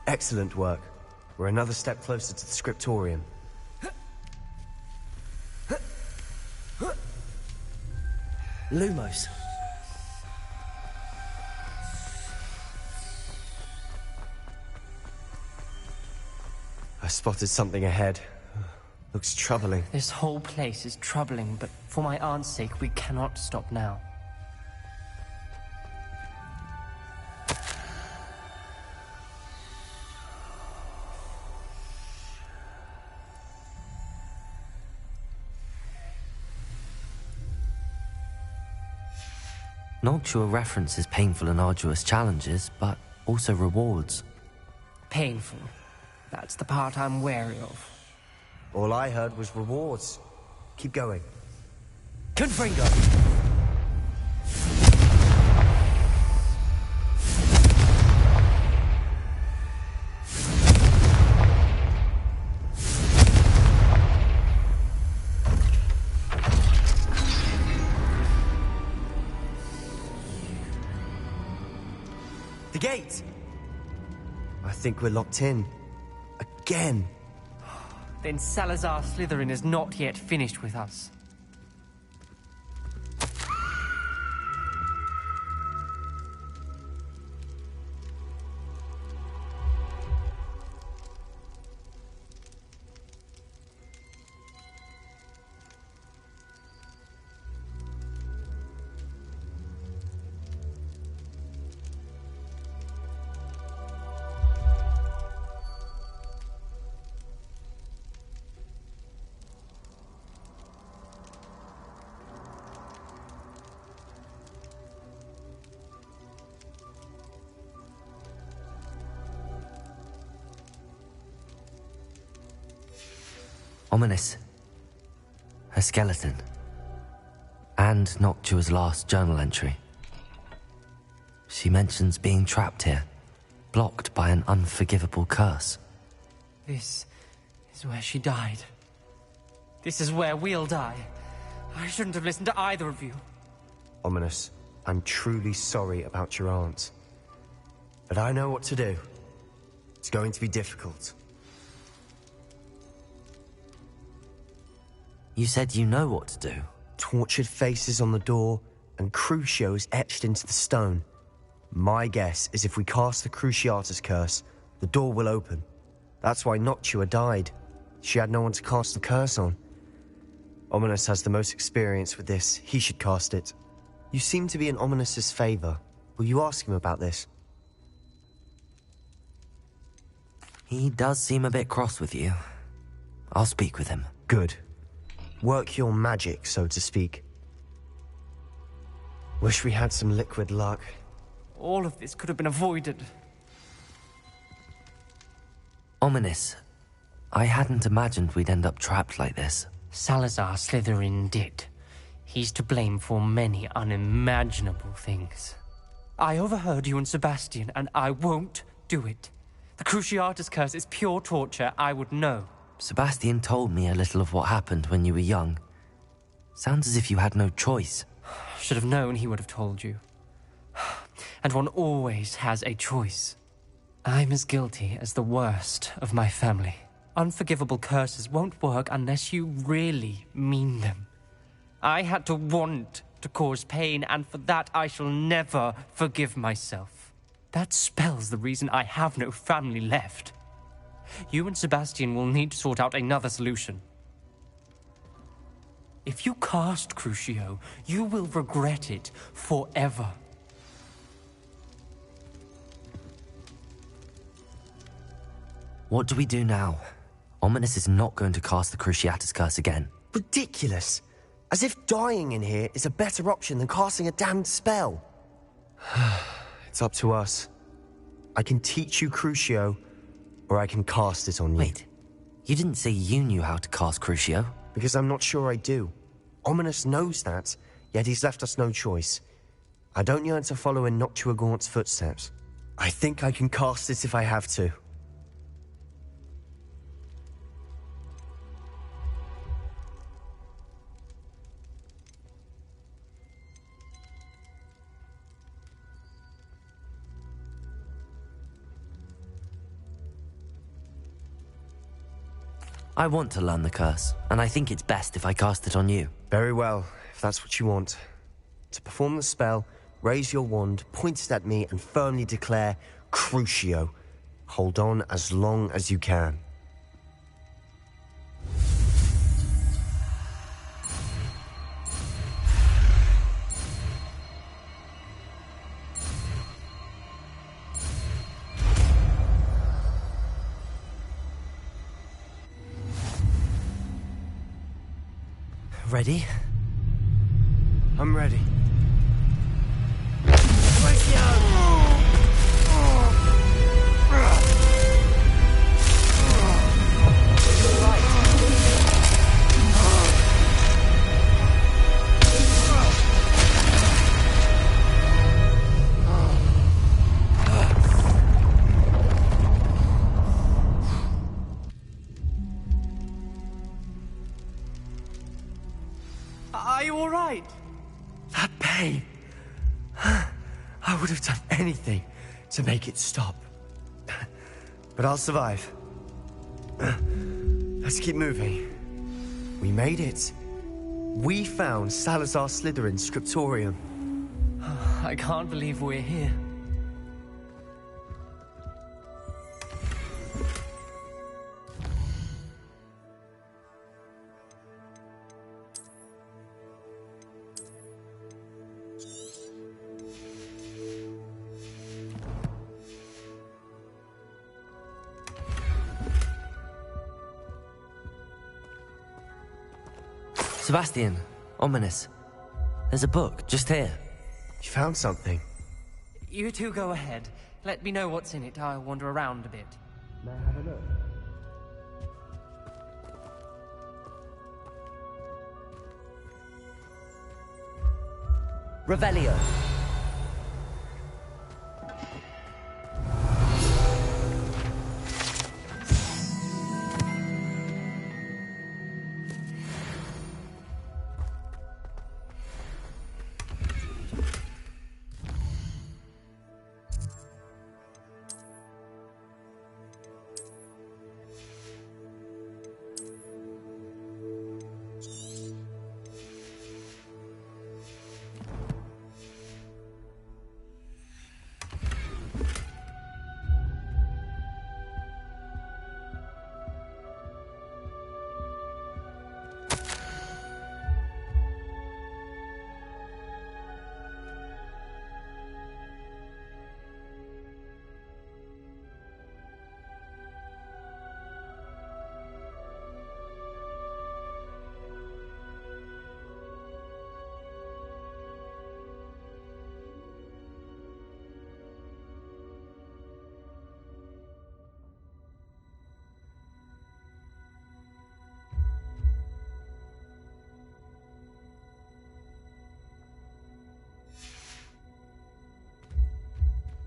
Excellent work. We're another step closer to the scriptorium. Lumos. I spotted something ahead. Looks troubling. This whole place is troubling, but for my aunt's sake, we cannot stop now. Noctua references painful and arduous challenges, but also rewards. Painful. That's the part I'm wary of. All I heard was rewards. Keep going. Confringo! gate! I think we're locked in. Again. Then Salazar Slytherin is not yet finished with us. Ominous. Her skeleton. And Noctua's last journal entry. She mentions being trapped here, blocked by an unforgivable curse. This is where she died. This is where we'll die. I shouldn't have listened to either of you. Ominous, I'm truly sorry about your aunt. But I know what to do. It's going to be difficult. You said you know what to do. Tortured faces on the door and Crucios etched into the stone. My guess is if we cast the Cruciatus curse, the door will open. That's why Noctua died. She had no one to cast the curse on. Ominous has the most experience with this. He should cast it. You seem to be in Ominous's favor. Will you ask him about this? He does seem a bit cross with you. I'll speak with him. Good. Work your magic, so to speak. Wish we had some liquid luck. All of this could have been avoided. Ominous. I hadn't imagined we'd end up trapped like this. Salazar Slytherin did. He's to blame for many unimaginable things. I overheard you and Sebastian, and I won't do it. The Cruciatus curse is pure torture, I would know. Sebastian told me a little of what happened when you were young. Sounds as if you had no choice. Should have known he would have told you. And one always has a choice. I'm as guilty as the worst of my family. Unforgivable curses won't work unless you really mean them. I had to want to cause pain, and for that I shall never forgive myself. That spells the reason I have no family left. You and Sebastian will need to sort out another solution. If you cast Crucio, you will regret it forever. What do we do now? Ominous is not going to cast the Cruciatus curse again. Ridiculous. As if dying in here is a better option than casting a damned spell. It's up to us. I can teach you Crucio, or I can cast it on you. Wait, you didn't say you knew how to cast Crucio? Because I'm not sure I do. Ominous knows that, yet he's left us no choice. I don't yearn to follow in Noctua Gaunt's footsteps. I think I can cast it if I have to. I want to learn the curse, and I think it's best if I cast it on you. Very well, if that's what you want. To perform the spell, raise your wand, point it at me, and firmly declare, Crucio. Hold on as long as you can. Ready? I'm ready. Are you all right? That pain. I would have done anything to make it stop. But I'll survive. Let's keep moving. We made it. We found Salazar Slytherin's scriptorium. I can't believe we're here. Sebastian, ominous. There's a book just here. You found something? You two go ahead. Let me know what's in it. I'll wander around a bit. May I have a look? Revelio.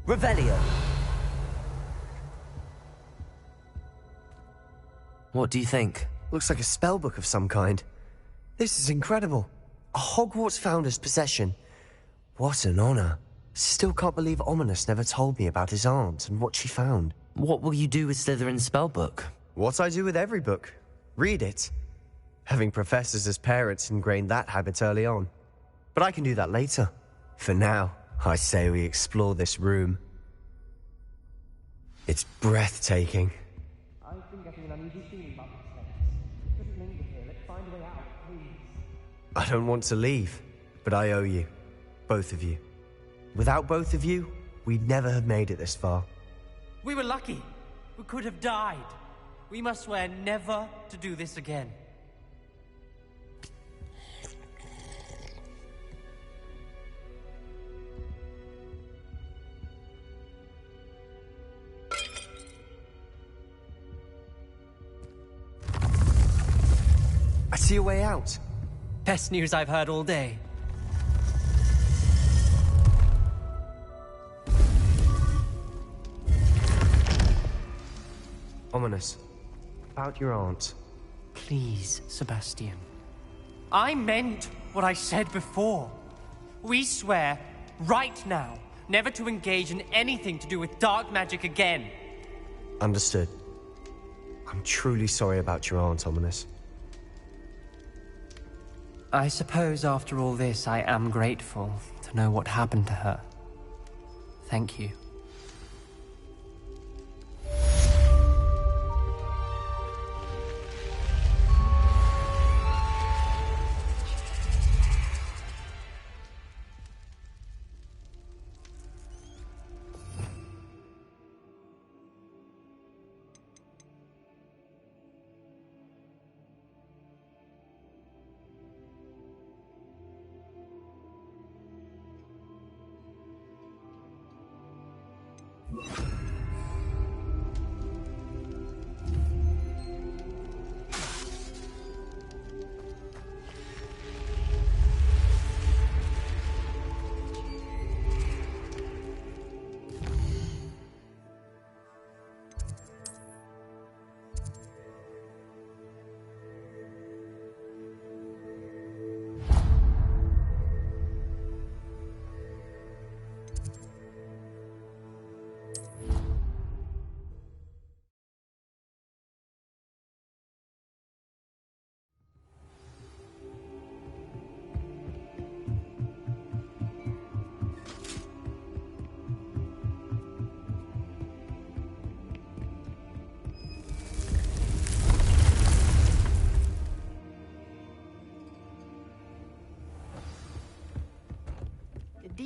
Revelio. What do you think? Looks like a spellbook of some kind. This is incredible. A Hogwarts founder's possession. What an honor. Still can't believe Ominous never told me about his aunt and what she found. What will you do with Slytherin's spellbook? What I do with every book. Read it. Having professors as parents ingrained that habit early on. But I can do that later. For now, I say we explore this room. It's breathtaking. I've been getting an uneasy feeling about this place. Just linger here. Let's find a way out, please. I don't want to leave, but I owe you. Both of you. Without both of you, we'd never have made it this far. We were lucky. We could have died. We must swear never to do this again. I see a way out. Best news I've heard all day. Ominous. About your aunt. Please, Sebastian. I meant what I said before. We swear, right now, never to engage in anything to do with dark magic again. Understood. I'm truly sorry about your aunt, Ominous. I suppose after all this, I am grateful to know what happened to her. Thank you.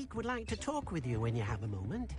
Deek would like to talk with you when you have a moment.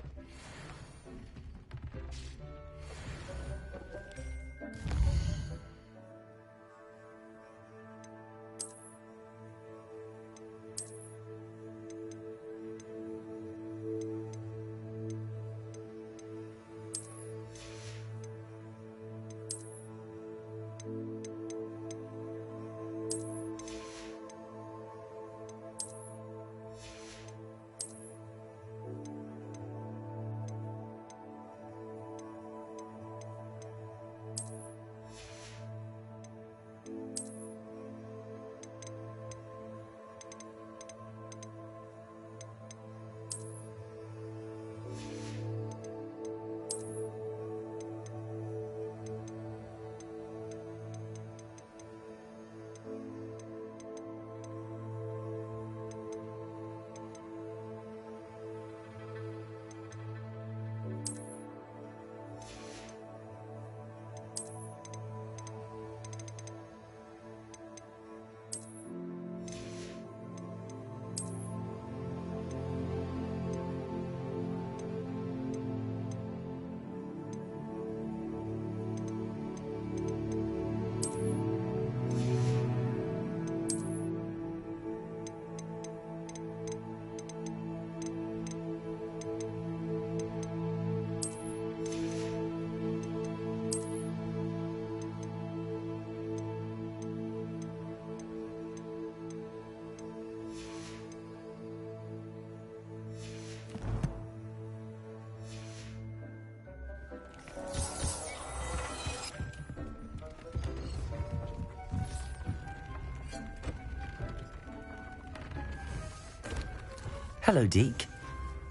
Hello, Deke.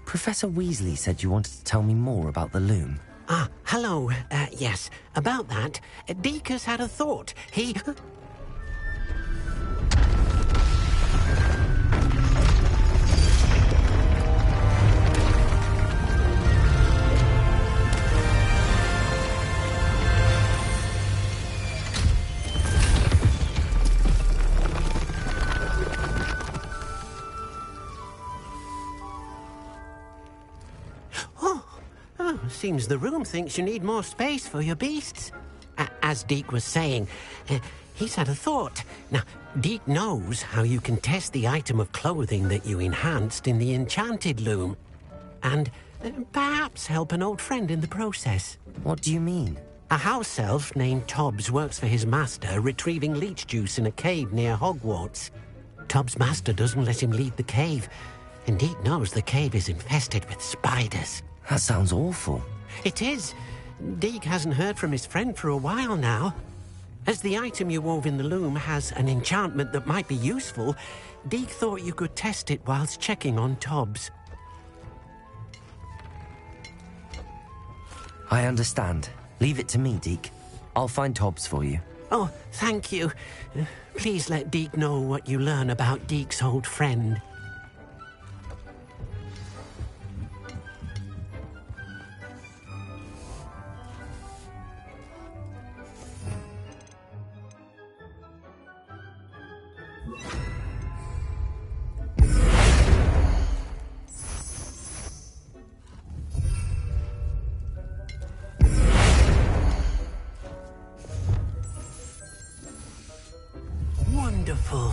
Professor Weasley said you wanted to tell me more about the loom. Ah, hello. Yes, about that. Deek has had a thought. He... Seems the room thinks you need more space for your beasts. As Deek was saying, he's had a thought. Now, Deek knows how you can test the item of clothing that you enhanced in the enchanted loom. And perhaps help an old friend in the process. What do you mean? A house elf named Tobbs works for his master, retrieving leech juice in a cave near Hogwarts. Tobbs' master doesn't let him leave the cave, and Deek knows the cave is infested with spiders. That sounds awful. It is. Deek hasn't heard from his friend for a while now. As the item you wove in the loom has an enchantment that might be useful, Deek thought you could test it whilst checking on Tobbs. I understand. Leave it to me, Deke. I'll find Tobbs for you. Oh, thank you. Please let Deek know what you learn about Deek's old friend. Wonderful.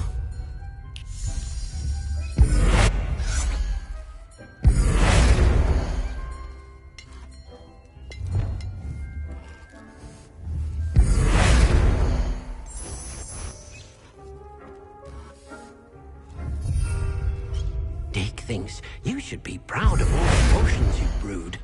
Deek thinks you should be proud of all the potions you've brewed.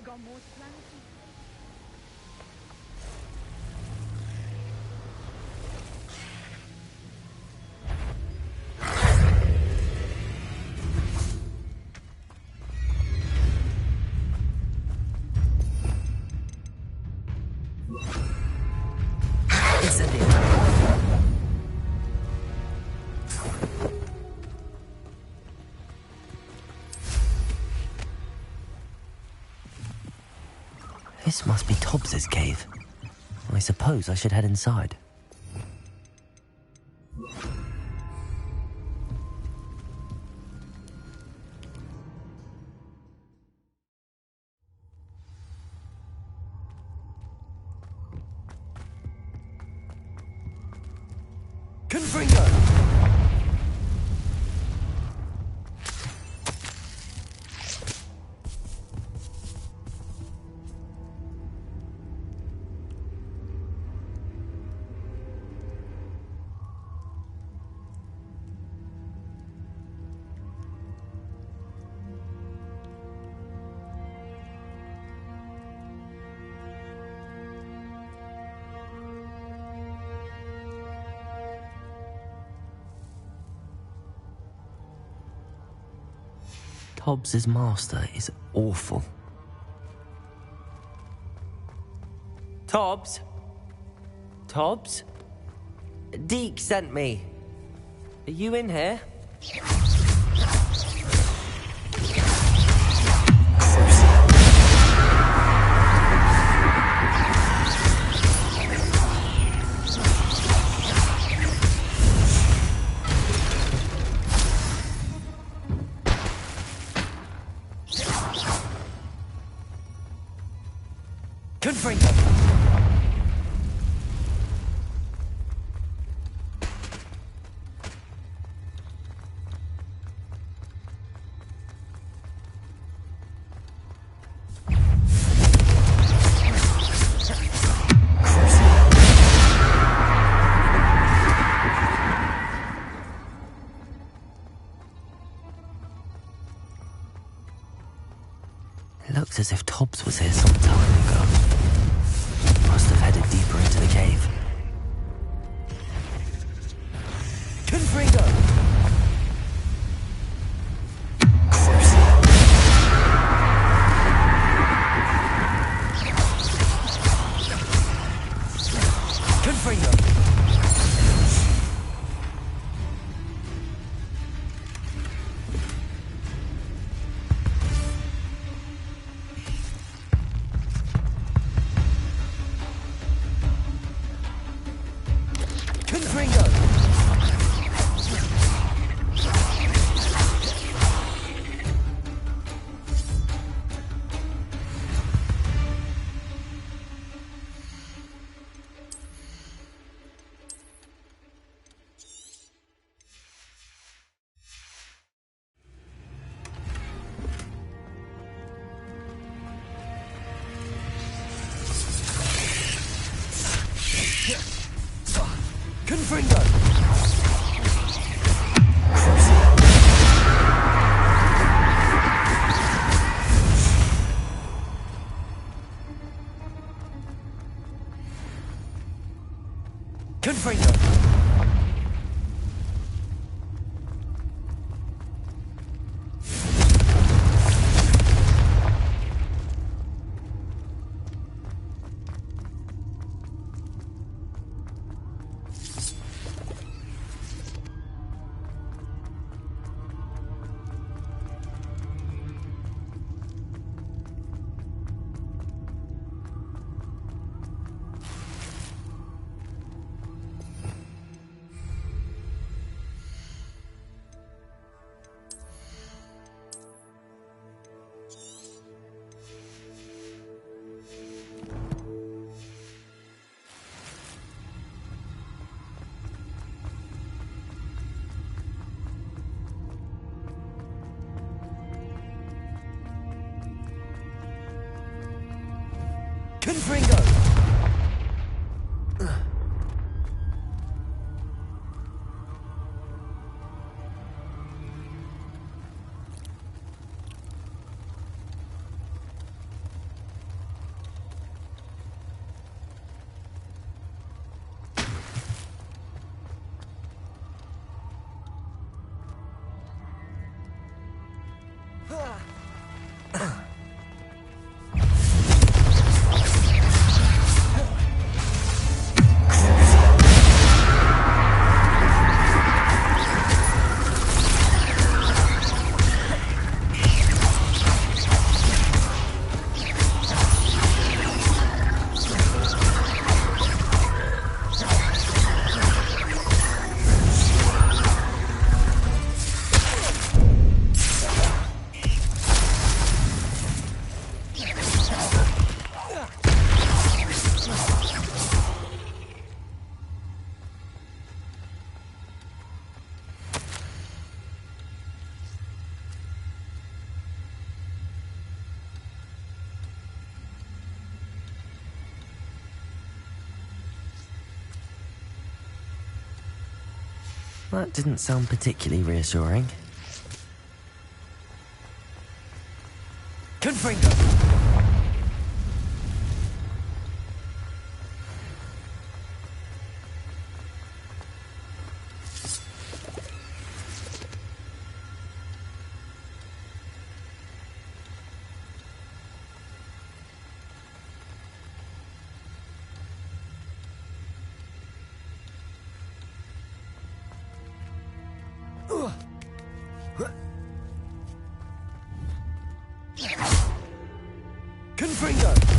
Got more to plan. This must be Tobbs's cave. I suppose I should head inside. Confringo! Tobbs' master is awful. Tobbs? Tobbs? Deke sent me. Are you in here? Confringo! It looks as if Tobbs was here some time ago. Must have headed deeper into the cave. Confringo! Confringo! Confringo! Confringo! Confringo! That didn't sound particularly reassuring. Confringo! Confringo!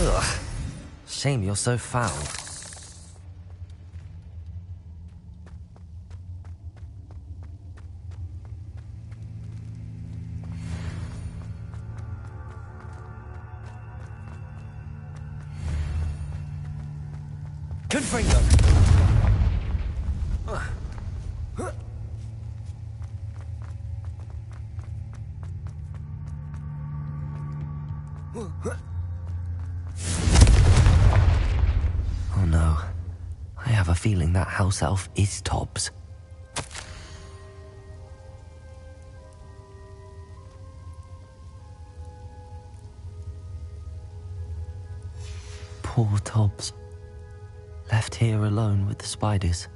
Ugh. Shame you're so foul. Confringo! Oh no. I have a feeling that house elf is Tobbs. Poor Tobbs. Left here alone with the spiders.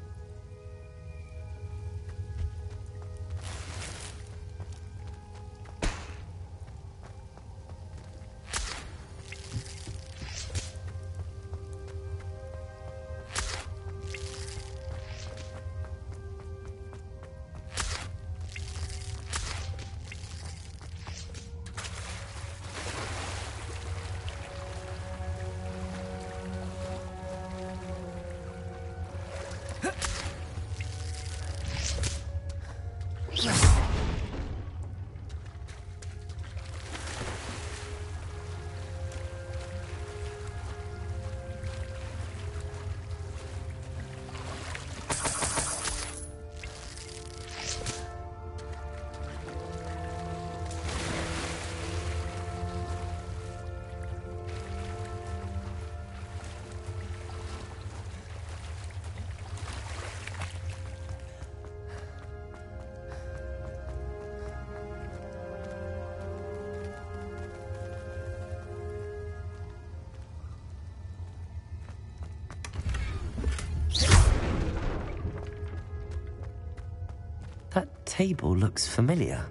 That table looks familiar.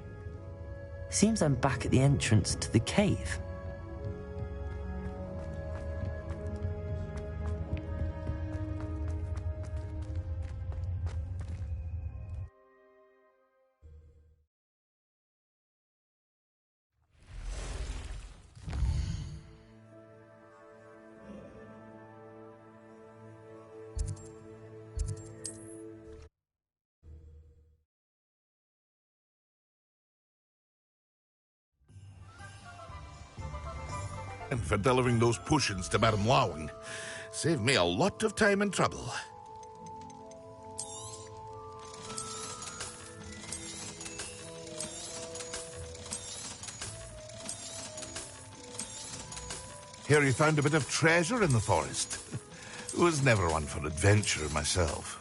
Seems I'm back at the entrance to the cave. and for delivering those potions to Madame Lawing. Saved me a lot of time and trouble. Hear you found a bit of treasure in the forest. Was never one for adventure myself.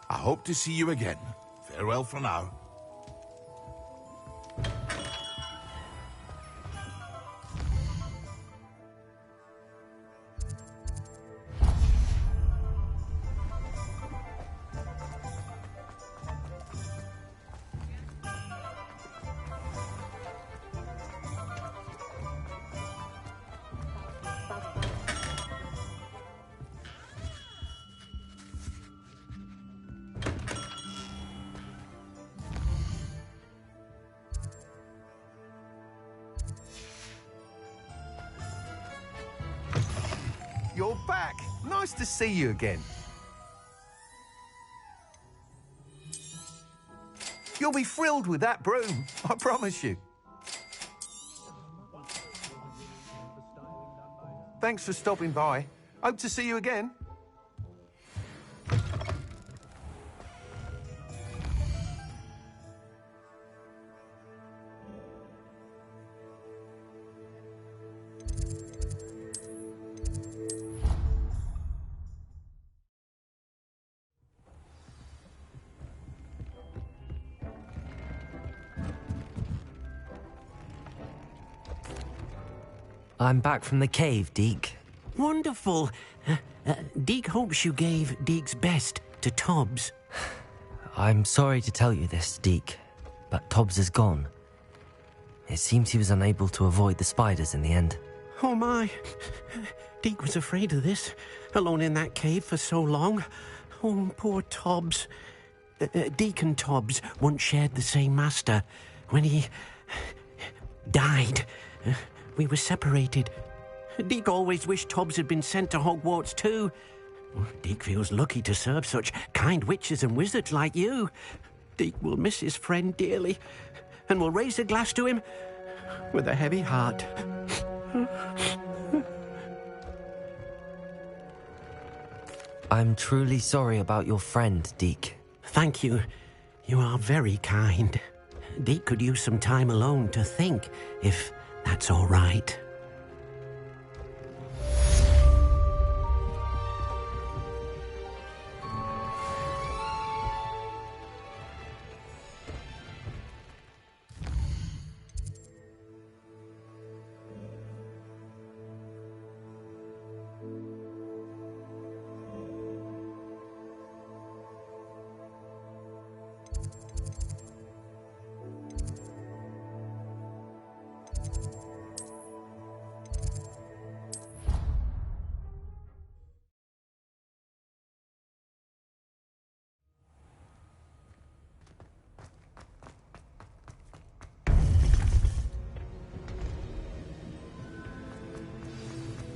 I hope to see you again. Farewell for now. You're back. Nice to see you again. You'll be thrilled with that broom, I promise you. Thanks for stopping by. Hope to see you again. I'm back from the cave, Deke. Wonderful. Deke hopes you gave Deke's best to Tobbs. I'm sorry to tell you this, Deke, but Tobbs is gone. It seems he was unable to avoid the spiders in the end. Oh my. Deke was afraid of this, alone in that cave for so long. Oh, poor Tobbs. Deke and Tobbs once shared the same master. When he died, we were separated. Deke always wished Tobbs had been sent to Hogwarts too. Deke feels lucky to serve such kind witches and wizards like you. Deke will miss his friend dearly, and will raise a glass to him with a heavy heart. I'm truly sorry about your friend, Deke. Thank you. You are very kind. Deke could use some time alone to think, if that's all right.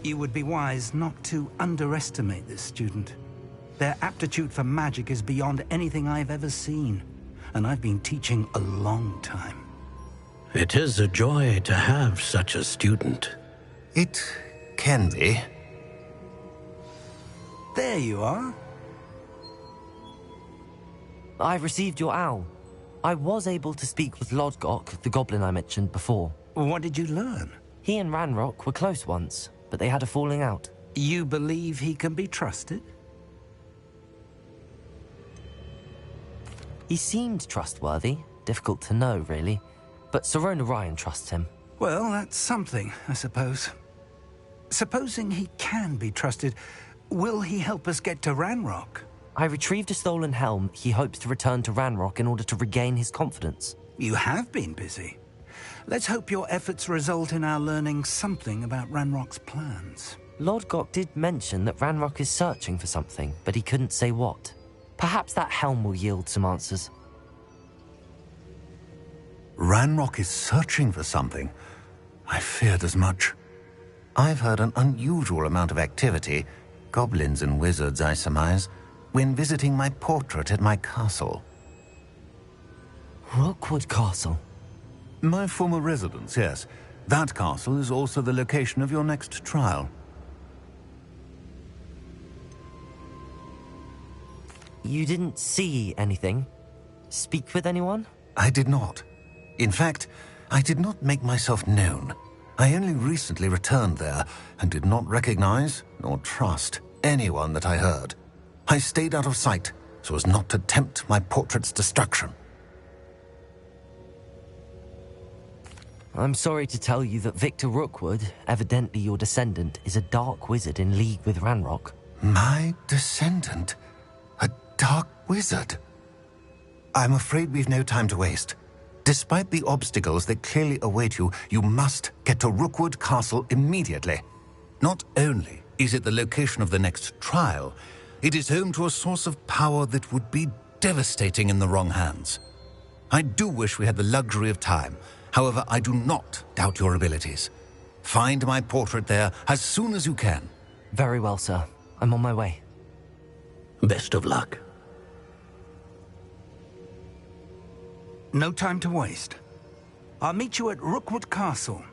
You would be wise not to underestimate this student. Their aptitude for magic is beyond anything I've ever seen, and I've been teaching a long time. It is a joy to have such a student. It can be. There you are. I've received your owl. I was able to speak with Lodgok, the goblin I mentioned before. What did you learn? He and Ranrock were close once, but they had a falling out. You believe he can be trusted? He seemed trustworthy. Difficult to know, really. But Sirona Ryan trusts him. Well, that's something, I suppose. Supposing he can be trusted, will he help us get to Ranrock? I retrieved a stolen helm he hopes to return to Ranrock in order to regain his confidence. You have been busy. Let's hope your efforts result in our learning something about Ranrock's plans. Lord Gok did mention that Ranrock is searching for something, but he couldn't say what. Perhaps that helm will yield some answers. Ranrock is searching for something? I feared as much. I've heard an unusual amount of activity, goblins and wizards, I surmise, when visiting my portrait at my castle. Rookwood Castle? My former residence, yes. That castle is also the location of your next trial. You didn't see anything? Speak with anyone? I did not. In fact, I did not make myself known. I only recently returned there and did not recognize nor trust anyone that I heard. I stayed out of sight so as not to tempt my portrait's destruction. I'm sorry to tell you that Victor Rookwood, evidently your descendant, is a dark wizard in league with Ranrock. My descendant? A dark wizard? I'm afraid we've no time to waste. Despite the obstacles that clearly await you, you must get to Rookwood Castle immediately. Not only is it the location of the next trial, it is home to a source of power that would be devastating in the wrong hands. I do wish we had the luxury of time. However, I do not doubt your abilities. Find my portrait there as soon as you can. Very well, sir. I'm on my way. Best of luck. No time to waste. I'll meet you at Rookwood Castle.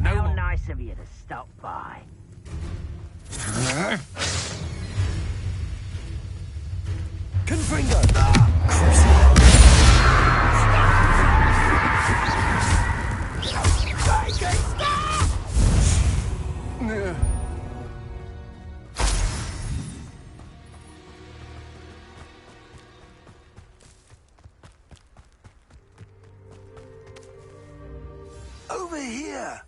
How nice of you to stop by. Confringo! Over here!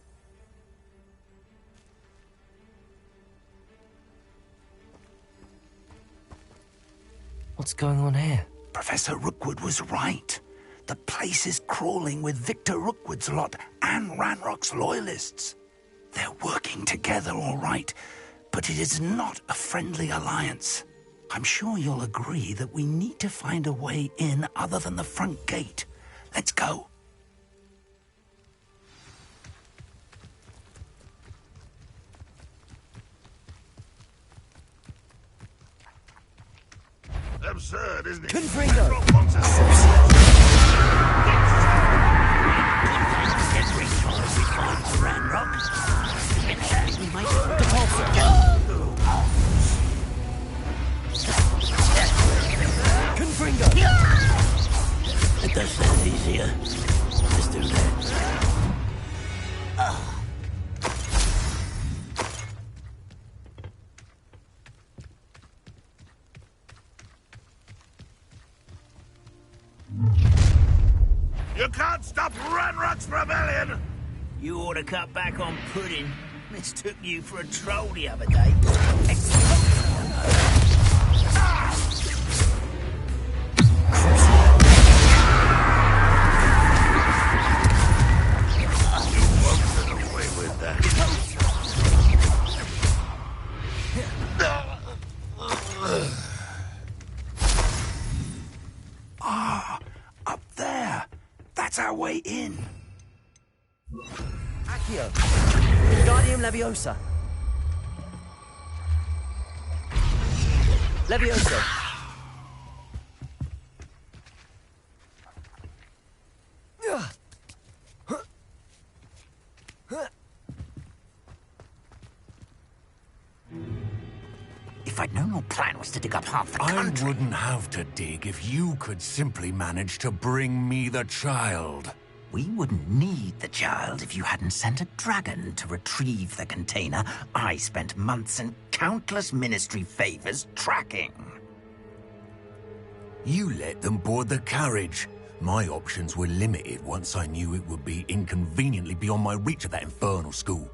What's going on here? Professor Rookwood was right. The place is crawling with Victor Rookwood's lot and Ranrock's loyalists. They're working together, all right, but it is not a friendly alliance. I'm sure you'll agree that we need to find a way in other than the front gate. Let's go. Absurd, isn't it? Confringo! Ranrock wants us. You can't stop Ranrock's rebellion! You ought to cut back on pudding. Mistook you for a troll the other day. Up there. That's our way in. Accio. Wingardium Leviosa. Leviosa. If I'd known your plan was to dig up half the country... I wouldn't have to dig if you could simply manage to bring me the child. We wouldn't need the child if you hadn't sent a dragon to retrieve the container I spent months and countless ministry favors tracking. You let them board the carriage. My options were limited once I knew it would be inconveniently beyond my reach at that infernal school.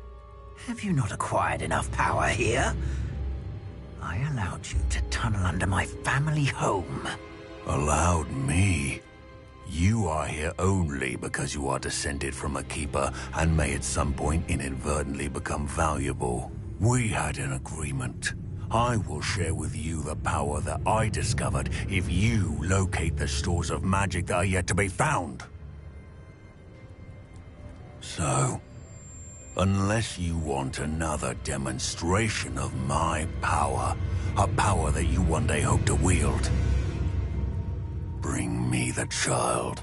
Have you not acquired enough power here? I allowed you to tunnel under my family home. Allowed me? You are here only because you are descended from a keeper and may at some point inadvertently become valuable. We had an agreement. I will share with you the power that I discovered if you locate the stores of magic that are yet to be found. So, unless you want another demonstration of my power, a power that you one day hope to wield, bring me the child.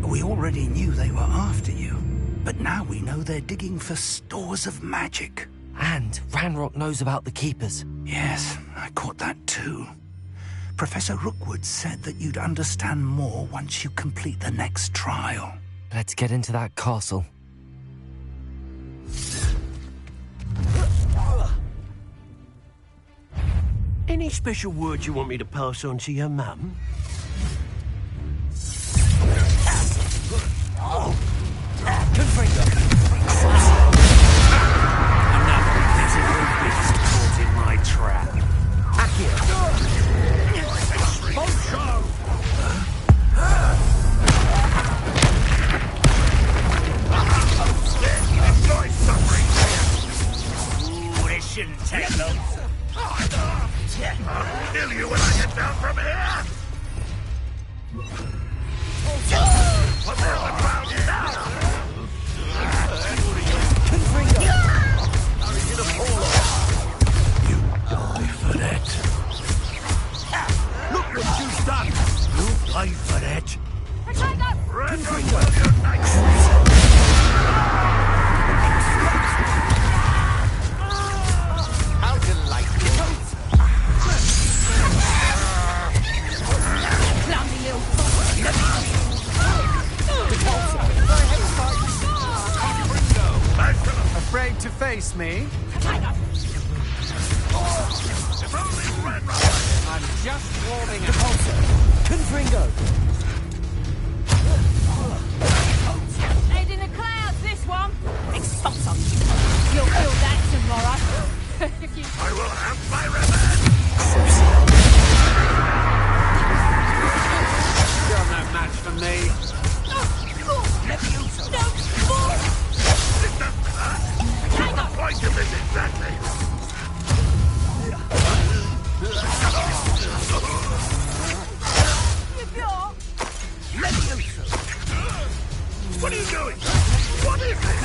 We already knew they were after you, but now we know they're digging for stores of magic. And Ranrock knows about the Keepers. Yes, I caught that too. Professor Rookwood said that you'd understand more once you complete the next trial. Let's get into that castle. Any special words you want me to pass on to your mum? Another pitiful beast caught in my trap. Enjoy suffering! Ooh, this shouldn't take long. I'll kill you when I get down from here! What the ground now? You die for that. Look what you've done! You die for that. How delightful. Clumsy little Afraid to face me? I'm just warming up. Confringo! head in the clouds, this one. Expulse on you. You'll feel that tomorrow. If you... I will have my revenge! You're no match for me. Leviosa! No, more! What's the point of this exactly? Leviosa! What are you doing? What is this?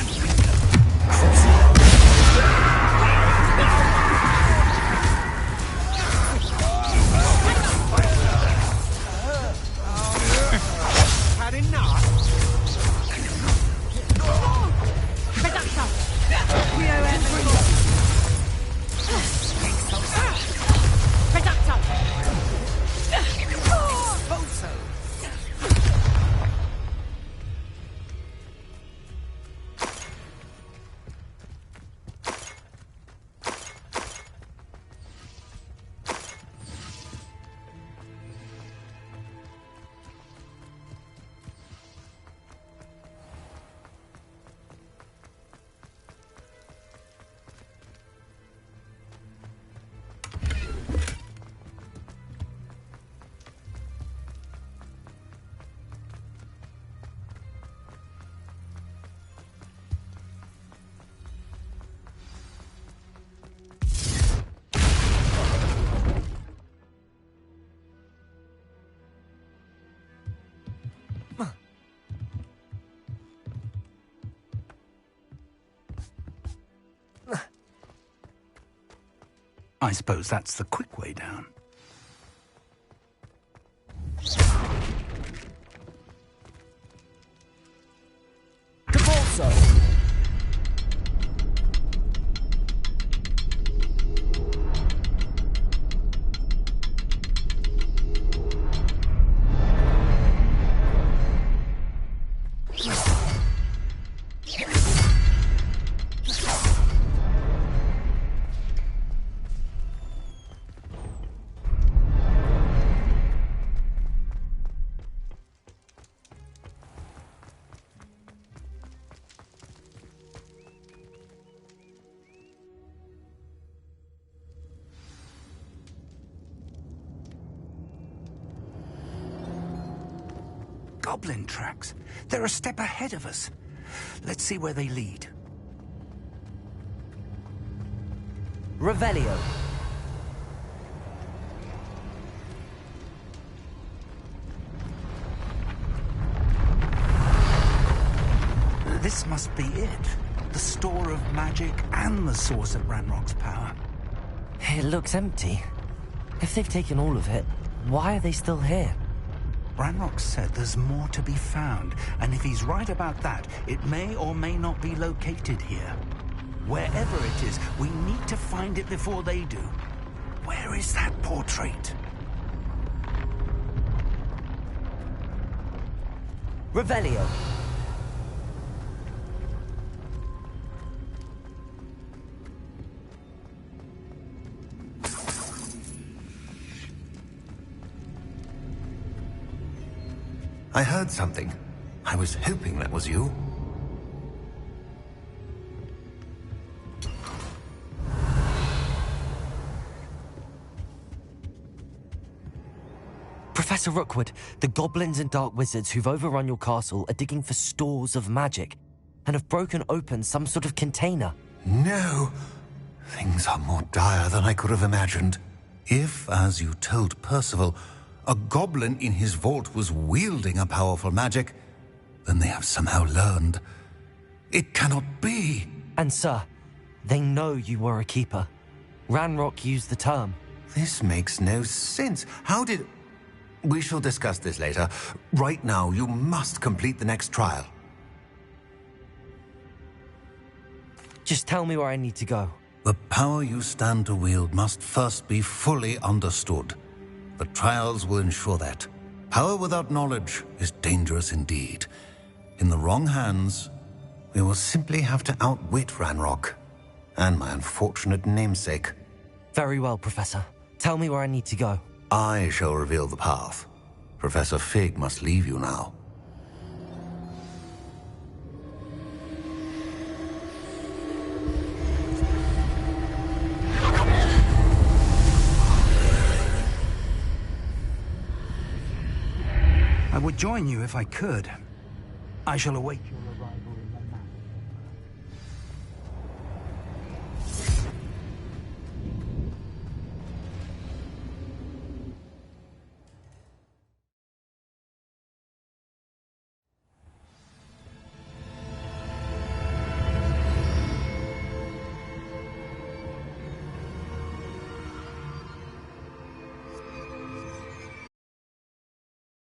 I suppose that's the quick way down. Cabalso! Goblin tracks. They're a step ahead of us. Let's see where they lead. Revelio. This must be it. The store of magic and the source of Ranrock's power. It looks empty. If they've taken all of it, why are they still here? Ranrock said there's more to be found, and if he's right about that, it may or may not be located here. Wherever it is, we need to find it before they do. Where is that portrait? Revelio. I heard something. I was hoping that was you. Professor Rookwood, the goblins and dark wizards who've overrun your castle are digging for stores of magic and have broken open some sort of container. No! Things are more dire than I could have imagined. If, as you told Percival, a goblin in his vault was wielding a powerful magic, then they have somehow learned. It cannot be! And sir, they know you were a keeper. Ranrock used the term. This makes no sense. How did... We shall discuss this later. Right now, you must complete the next trial. Just tell me where I need to go. The power you stand to wield must first be fully understood. The trials will ensure that. Power without knowledge is dangerous indeed. In the wrong hands, we will simply have to outwit Ranrock and my unfortunate namesake. Very well, Professor. Tell me where I need to go. I shall reveal the path. Professor Fig must leave you now. I would join you if I could. I shall await you.